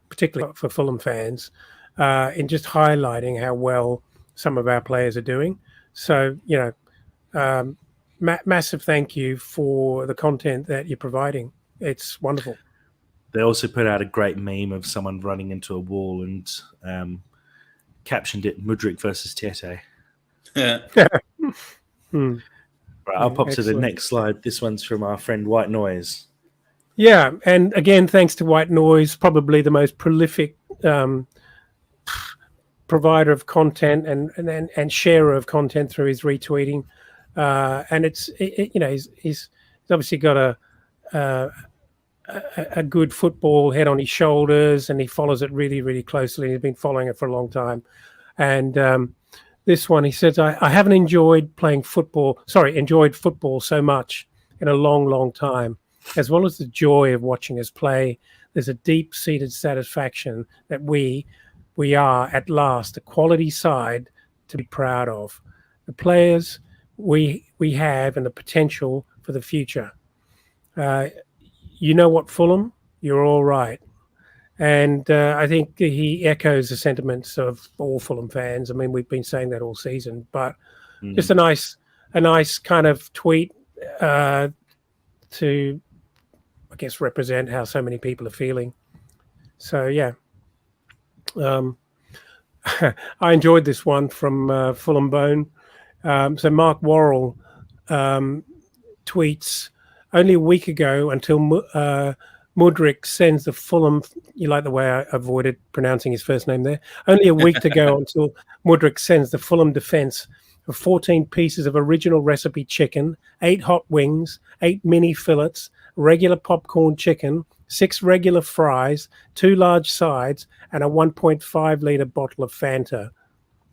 particularly for Fulham fans in just highlighting how well some of our players are doing. So, massive thank you for the content that you're providing. It's wonderful. They also put out a great meme of someone running into a wall and captioned it Mudryk versus Tete. Right, I'll pop to the next slide. This one's from our friend White Noise. Yeah, and again, thanks to White Noise, probably the most prolific provider of content and sharer of content through his retweeting. And he's obviously got a good football head on his shoulders, and he follows it really, really closely. He's been following it for a long time. And this one, he says, I haven't enjoyed football so much in a long, long time. As well as the joy of watching us play, there's a deep-seated satisfaction that we are at last a quality side to be proud of. The players we have and the potential for the future. You know what, Fulham? You're all right. And I think he echoes the sentiments of all Fulham fans. I mean, we've been saying that all season, but just a nice kind of tweet to, I guess, represent how so many people are feeling. So, yeah. I enjoyed this one from Fulham Bone. So Mark Worrell tweets, only a week ago until Mudryk sends the Fulham, you like the way I avoided pronouncing his first name there, only a week to go until Mudryk sends the Fulham defence of 14 pieces of original recipe chicken, 8 hot wings, 8 mini fillets, regular popcorn chicken, 6 regular fries, 2 large sides, and a 1.5 litre bottle of Fanta.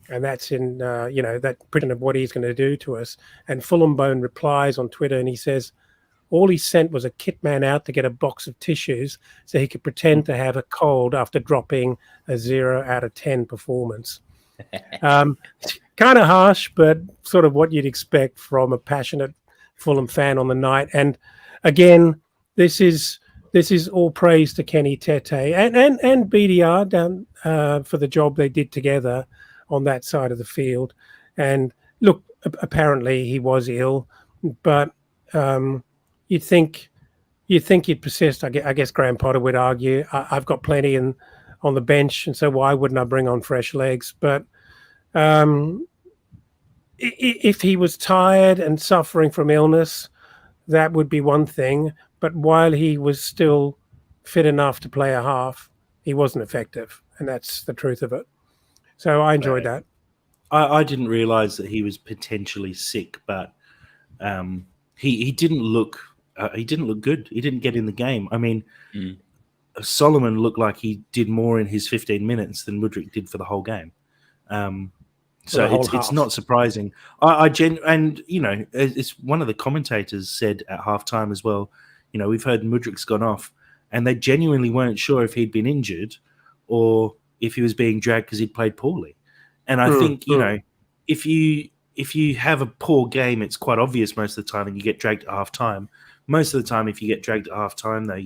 And that's in, that print of what he's going to do to us. And Fulham Bone replies on Twitter and he says, all he sent was a kit man out to get a box of tissues so he could pretend to have a cold after dropping a 0 out of 10 performance. Kind of harsh, but sort of what you'd expect from a passionate Fulham fan on the night. And again, this is all praise to Kenny Tete and BDR down for the job they did together on that side of the field. And look, apparently he was ill, but you'd think he'd persist. I guess Graham Potter would argue, I've got plenty on the bench, and so why wouldn't I bring on fresh legs? But if he was tired and suffering from illness, that would be one thing. But while he was still fit enough to play a half, he wasn't effective, and that's the truth of it. So I enjoyed that. I didn't realise that he was potentially sick, but he didn't look good. He didn't get in the game. I mean, Solomon looked like he did more in his 15 minutes than Mudryk did for the whole game. So it's not surprising. It's one of the commentators said at halftime as well. You know, we've heard Mudryk's gone off, and they genuinely weren't sure if he'd been injured or if he was being dragged because he'd played poorly. And I think if you have a poor game, it's quite obvious most of the time, and you get dragged at half time. Most of the time, if you get dragged at half time, though,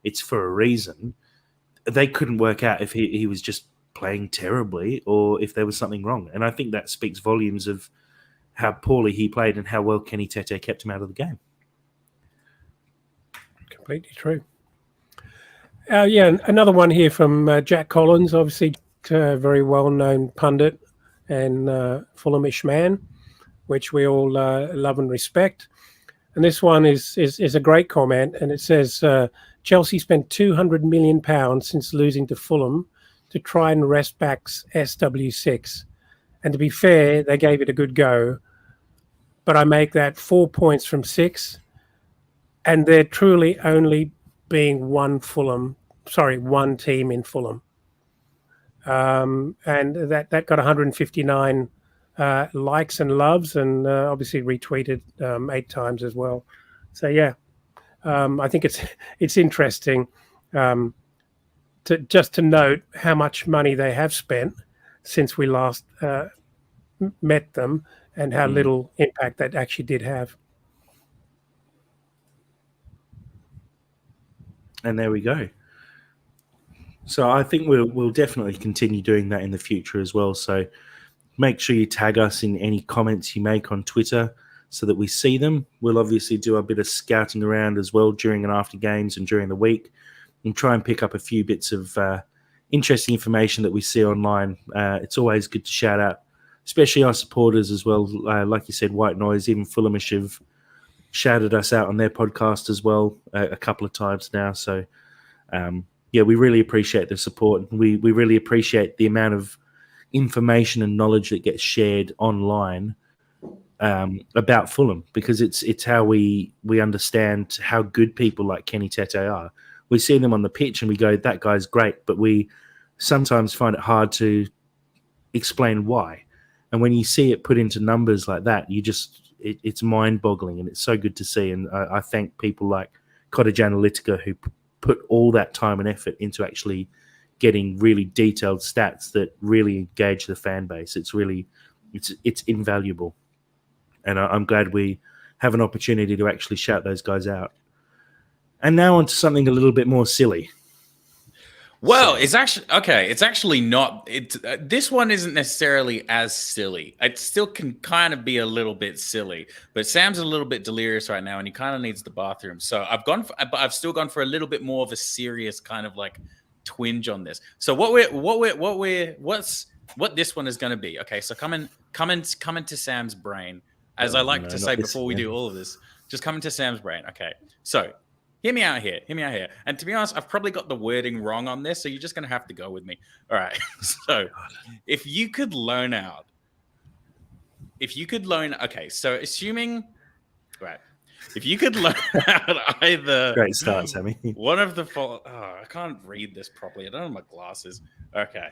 it's for a reason. They couldn't work out if he was just playing terribly or if there was something wrong. And I think that speaks volumes of how poorly he played and how well Kenny Tete kept him out of the game. Completely true. Another one here from Jack Collins, obviously a very well-known pundit and Fulhamish man, which we all love and respect. And this one is a great comment, and it says Chelsea spent £200 million since losing to Fulham to try and wrest back SW6. And to be fair, they gave it a good go. But I make that 4 points from 6, and there truly only being one team in Fulham. And that got 159 likes and loves, and obviously retweeted 8 times as well. So yeah, I think it's interesting to note how much money they have spent since we last met them, and how little impact that actually did have. And there we go. So I think we'll definitely continue doing that in the future as well. So make sure you tag us in any comments you make on Twitter so that we see them. We'll obviously do a bit of scouting around as well during and after games and during the week, and try and pick up a few bits of interesting information that we see online. It's always good to shout out, especially our supporters as well. Like you said, White Noise, even Fulhamish have shouted us out on their podcast as well a couple of times now. So, yeah, we really appreciate the support. We really appreciate the amount of information and knowledge that gets shared online about Fulham, because it's how we understand how good people like Kenny Tete are. We see them on the pitch and we go, that guy's great, but we sometimes find it hard to explain why. And when you see it put into numbers like that, it's mind-boggling, and it's so good to see. And I thank people like Cottage Analytica who put all that time and effort into actually getting really detailed stats that really engage the fan base. It's invaluable. And I'm glad we have an opportunity to actually shout those guys out. And now on to something a little bit more silly. Well, it's actually not. This one isn't necessarily as silly. It still can kind of be a little bit silly, but Sam's a little bit delirious right now, and he kind of needs the bathroom. So I've still gone for a little bit more of a serious kind of like twinge on this. So what this one is going to be? Okay, so come into Sam's brain, as I like to say before we do all of this. Just come into Sam's brain. Okay, so. Hear me out here. And to be honest, I've probably got the wording wrong on this, so you're just going to have to go with me. All right. So if you could loan out, okay, so assuming, right, if you could loan out either. Great start, Sammy. One of the, I can't read this properly. I don't have my glasses. Okay.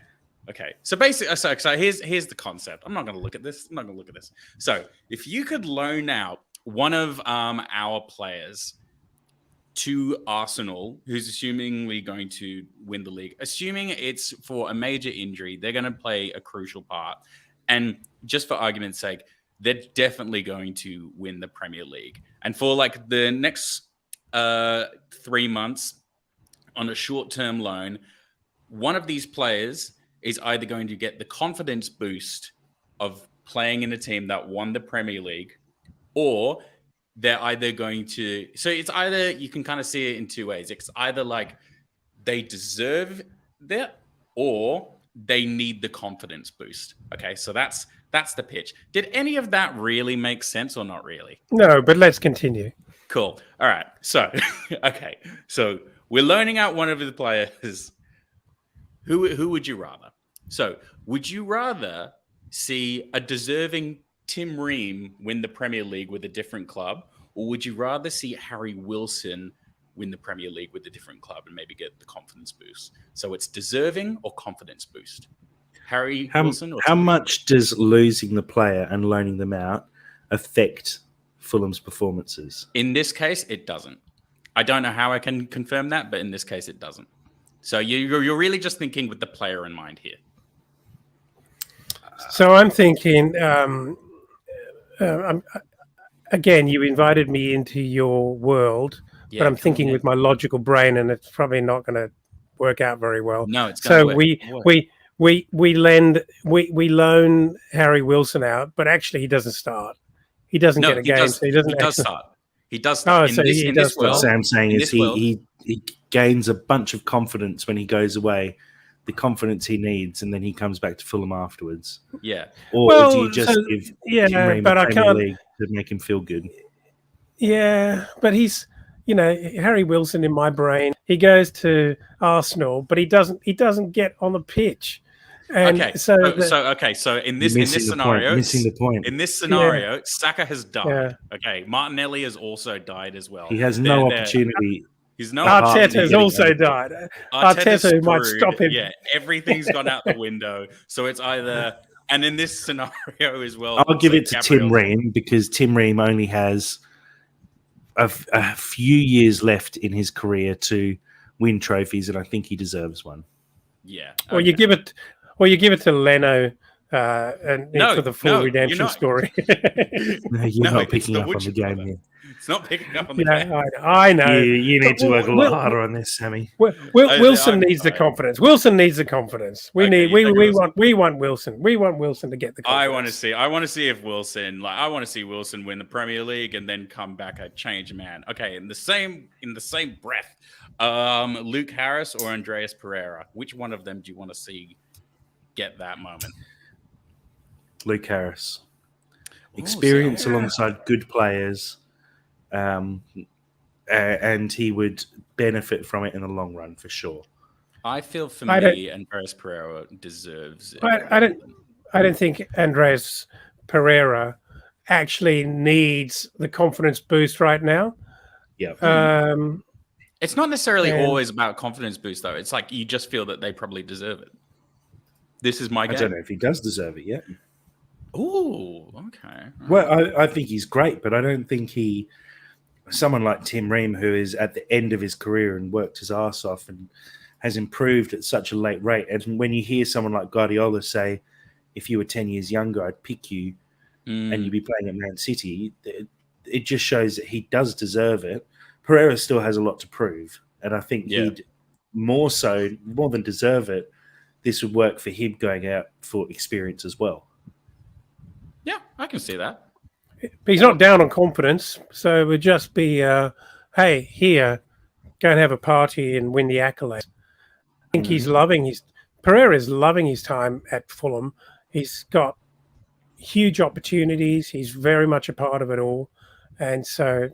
So basically, so here's the concept. I'm not going to look at this. So if you could loan out one of our players to Arsenal, who's assumingly going to win the league, assuming it's for a major injury, they're going to play a crucial part. And just for argument's sake, they're definitely going to win the Premier League. And for like the next 3 months on a short-term loan, one of these players is either going to get the confidence boost of playing in a team that won the Premier League, or they're either going to... So it's either... You can kind of see it in two ways. It's either like they deserve that, or they need the confidence boost. Okay, so that's the pitch. Did any of that really make sense or not really? No, but let's continue. Cool. All right. So, okay. So we're loaning out one of the players. Who would you rather? So would you rather see a deserving Tim Ream win the Premier League with a different club, or would you rather see Harry Wilson win the Premier League with a different club and maybe get the confidence boost? So it's deserving or confidence boost. Harry Wilson or how much does losing the player and loaning them out affect Fulham's performances? In this case, it doesn't. I don't know how I can confirm that, but in this case, it doesn't. So you're really just thinking with the player in mind here. So I'm thinking, again, you invited me into your world, but I'm thinking with my logical brain, and it's probably not going to work out very well. No, it's going to work. We loan Harry Wilson out, but actually he doesn't start. He doesn't get a game. So he does start. He does start. What Sam's saying is he gains a bunch of confidence when he goes away the confidence he needs, and then he comes back to Fulham afterwards? Yeah. Or do you just give Tim Ream but a I Premier can't. League to make him feel good? Yeah, but he's, Harry Wilson in my brain. He goes to Arsenal, but he doesn't get on the pitch, and Okay. so So in You're this scenario, missing the point. in this scenario, Saka has died. Okay, Martinelli has also died as well. He has no opportunity. He's no Arteta's getting also over. died. Arteta's Arteta might screwed. stop him. Yeah, everything's gone out the window. So it's either, and in this scenario as well, I'll give so it to Tim Ream, because Tim Ream only has a few years left in his career to win trophies, and I think he deserves one. Yeah. Or you give it to Leno, No, for the full no, redemption you're not. story. No, you're No, not it's picking the up on the Woodchip game brother. here. It's not picking up on the Yeah, game. I know. You need to work a lot Will- harder on this, Sammy. Wilson I'm needs the sorry. confidence. Wilson needs the confidence. We Okay, need. you think We Wilson- want Wilson. We want Wilson to get the confidence. I want to see if Wilson, I want to see Wilson win the Premier League and then come back a changed man. Okay, in the same breath, Luke Harris or Andreas Pereira, which one of them do you want to see get that moment? Luke Harris. Ooh, Experience so- alongside good players, and he would benefit from it in the long run for sure. I feel for I me, Andreas Pereira deserves it. I don't think Andres Pereira actually needs the confidence boost right now. Yeah. It's not necessarily And- always about confidence boost, though. It's like you just feel that they probably deserve it. This is my I game. don't know if he does deserve it yet. Ooh, okay. Well, I think he's great, but I don't think someone like Tim Ream, who is at the end of his career and worked his ass off and has improved at such a late rate. And when you hear someone like Guardiola say, if you were 10 years younger, I'd pick you and you'd be playing at Man City, it just shows that he does deserve it. Pereira still has a lot to prove. And I think he'd more than deserve it, this would work for him going out for experience as well. Yeah, I can see that. But he's not down on confidence, so it would just be, hey, here, go and have a party and win the accolade. I think Pereira's loving his time at Fulham. He's got huge opportunities. He's very much a part of it all. And so,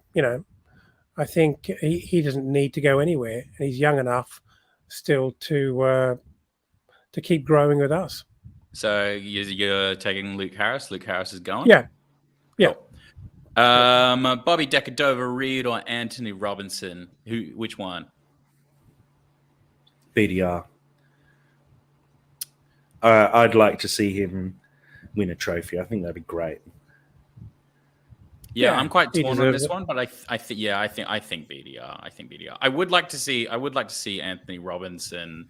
I think he doesn't need to go anywhere. And he's young enough still to keep growing with us. So you're taking Luke Harris. Luke Harris is going? Yeah. Cool. Bobby Decordova-Reid or Anthony Robinson? Which one? BDR. I'd like to see him win a trophy. I think that'd be great. Yeah, I'm quite he torn on deserves this it. one, but I think BDR. I think BDR. I would like to see Anthony Robinson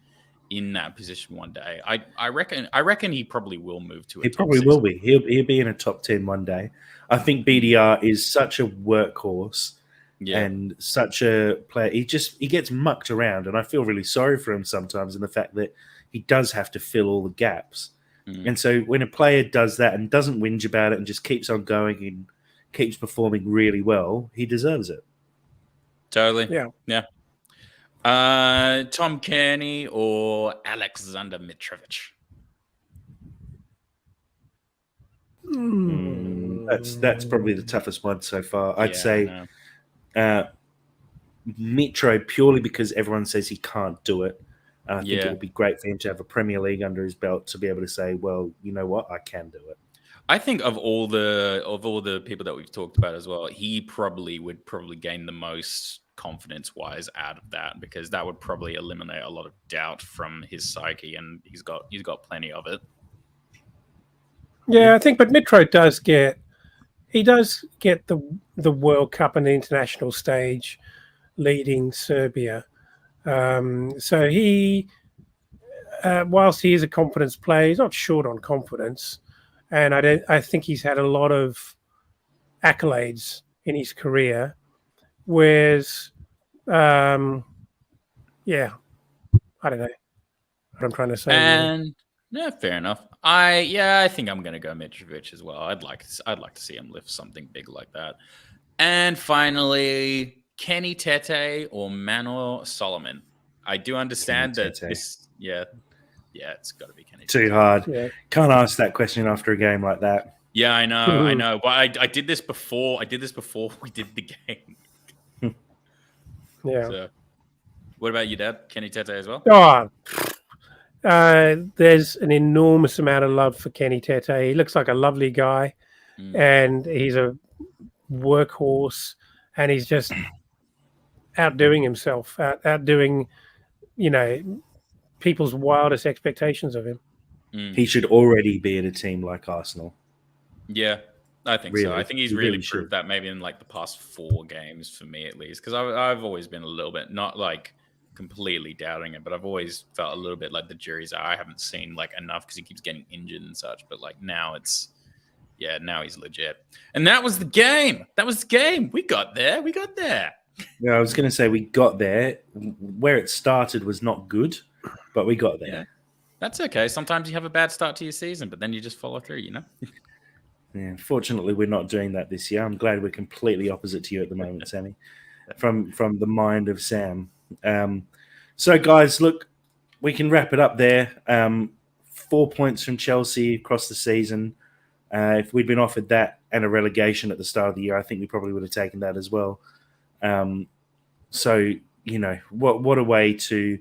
in that position one day. I reckon he probably will move to a He top probably 6. will be. He'll be in a top 10 one day. I think BDR is such a workhorse and such a player. He gets mucked around, and I feel really sorry for him sometimes in the fact that he does have to fill all the gaps. And so when a player does that and doesn't whinge about it and just keeps on going and keeps performing really well, he deserves it. Totally. Yeah. Tom Kearney or Alexander Mitrovic? That's probably the toughest one so far. I'd Yeah, say no. Mitro, purely because everyone says he can't do it. And I think it Yeah. would be great for him to have a Premier League under his belt to be able to say, well, you know what, I can do it. I think of all the people that we've talked about as well, he would probably gain the most confidence wise out of that, because that would probably eliminate a lot of doubt from his psyche, and he's got plenty of it. Yeah, I think, but Mitro does get the World Cup and the international stage, leading Serbia. So he, whilst he is a confidence player, he's not short on confidence, and I think he's had a lot of accolades in his career. Whereas, I don't know what I'm trying to say. And yeah, fair enough. I think I'm gonna go Mitrovic as well. I'd like to see him lift something big like that. And finally, Kenny Tete or Manor Solomon. I do understand Kenny that Tete. Yeah, it's got to be Kenny. Too hard. Yeah. Can't ask that question after a game like that. Yeah, I know. Well, I did this before. I did this before we did the game. Yeah. So, what about your dad, Kenny Tete, as well? Oh, there's an enormous amount of love for Kenny Tete. He looks like a lovely guy, and he's a workhorse, and he's just outdoing himself, outdoing, people's wildest expectations of him. He should already be in a team like Arsenal. Yeah, I think so. I think he's He really really proved should. that maybe in like the past 4 games for me at least, because I've always been a little bit not like completely doubting it, but I've always felt a little bit like the jury's out. I haven't seen like enough because he keeps getting injured and such. But like now now he's legit. And that was the game. We got there. Yeah, I was going to say we got there. Where it started was not good, but we got there. Yeah, that's okay. Sometimes you have a bad start to your season, but then you just follow through, Yeah, fortunately, we're not doing that this year. I'm glad we're completely opposite to you at the moment, Sammy, from the mind of Sam. So, guys, look, we can wrap it up there. 4 points from Chelsea across the season. If we'd been offered that and a relegation at the start of the year, I think we probably would have taken that as well. So, what a way to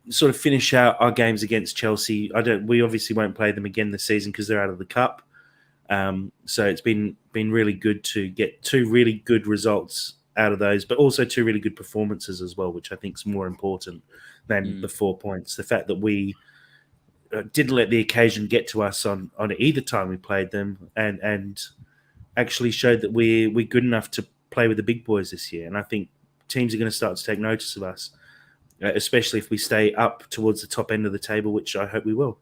sort of finish out our games against Chelsea. We obviously won't play them again this season because they're out of the cup. So it's been really good to get 2 really good results out of those, but also 2 really good performances as well, which I think is more important than the 4 points. The fact that we didn't let the occasion get to us on either time we played them, and actually showed that we're good enough to play with the big boys this year. And I think teams are going to start to take notice of us, especially if we stay up towards the top end of the table, which I hope we will.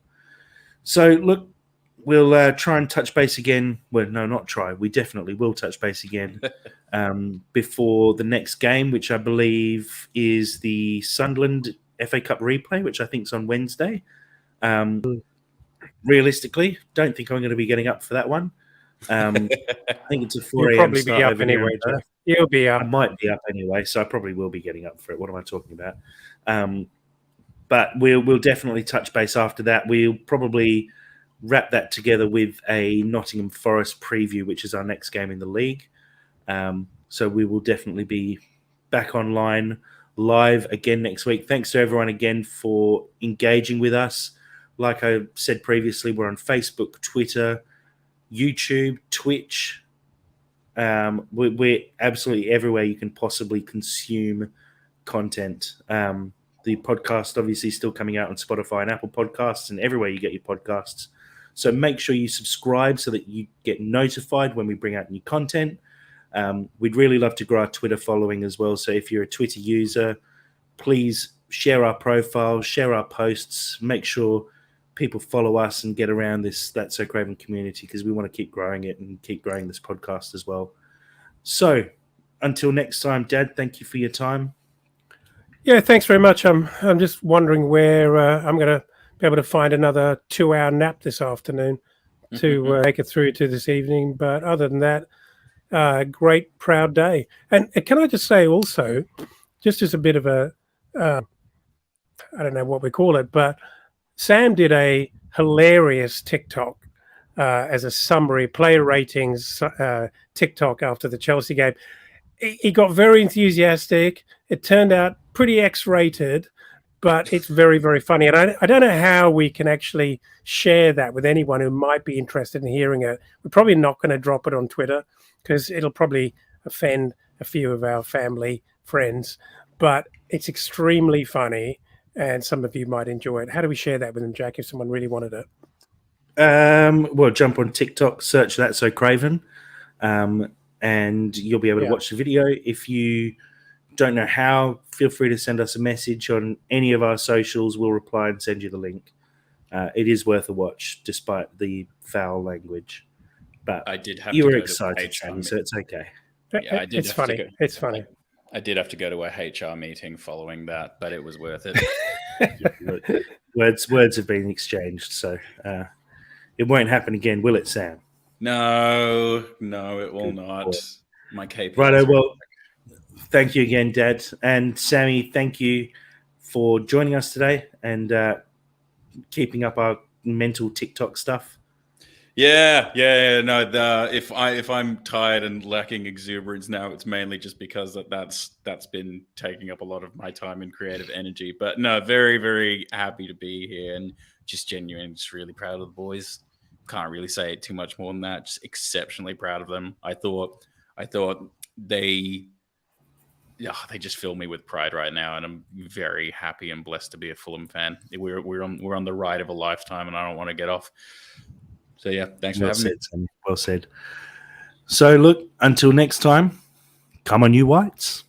So, look, we'll try and touch base again. Well, no, not try. We definitely will touch base again before the next game, which I believe is the Sunderland FA Cup replay, which I think is on Wednesday. Realistically, don't think I'm going to be getting up for that one. I think it's a 4 You'll a.m. probably start be up over here anyway, in Perth. Jeff. You'll be I up. might be up anyway, so I probably will be getting up for it. What am I talking about? But we'll definitely touch base after that. We'll probably wrap that together with a Nottingham Forest preview, which is our next game in the league. So we will definitely be back online live again next week. Thanks to everyone again for engaging with us. Like I said previously, we're on Facebook, Twitter, YouTube, Twitch. We're absolutely everywhere you can possibly consume content. The podcast obviously still coming out on Spotify and Apple Podcasts and everywhere you get your podcasts. So make sure you subscribe so that you get notified when we bring out new content. We'd really love to grow our Twitter following as well. So if you're a Twitter user, please share our profiles, share our posts, make sure people follow us and get around this That's So Craven community, because we want to keep growing it and keep growing this podcast as well. So until next time, Dad, thank you for your time. Yeah, thanks very much. I'm just wondering where I'm going to be able to find another 2-hour nap this afternoon to make it through to this evening. But other than that, great, proud day. And can I just say also, just as a bit of a, I don't know what we call it, but Sam did a hilarious TikTok as a summary player ratings TikTok after the Chelsea game. He got very enthusiastic. It turned out pretty X-rated, but it's very, very funny. And I don't know how we can actually share that with anyone who might be interested in hearing it. We're probably not going to drop it on Twitter because it'll probably offend a few of our family friends. But it's extremely funny, and some of you might enjoy it. How do we share that with them, Jack, if someone really wanted it? Well, jump on TikTok, search That's So Craven, and you'll be able to watch the video. If you don't know how, feel free to send us a message on any of our socials. We'll reply and send you the link. It is worth a watch, despite the foul language. But I did have you to were go excited, to a Sammy, so it's okay. Yeah, I did. It's funny. It's funny. I did have to go to a HR meeting following that, but it was worth it. Words have been exchanged, so it won't happen again, will it, Sam? No, it will not. My KPI. Righto, well, thank you again, Dad. And Sammy, thank you for joining us today and keeping up our mental TikTok stuff. Yeah. No, if I'm tired and lacking exuberance now, it's mainly just because that's been taking up a lot of my time and creative energy. But no, very, very happy to be here and just genuinely just really proud of the boys. Can't really say it too much more than that. Just exceptionally proud of them. I thought they just fill me with pride right now, and I'm very happy and blessed to be a Fulham fan. We're on the ride of a lifetime, and I don't want to get off. So yeah, thanks for having me. Sammy. Well said. So look, until next time, come on, you Whites.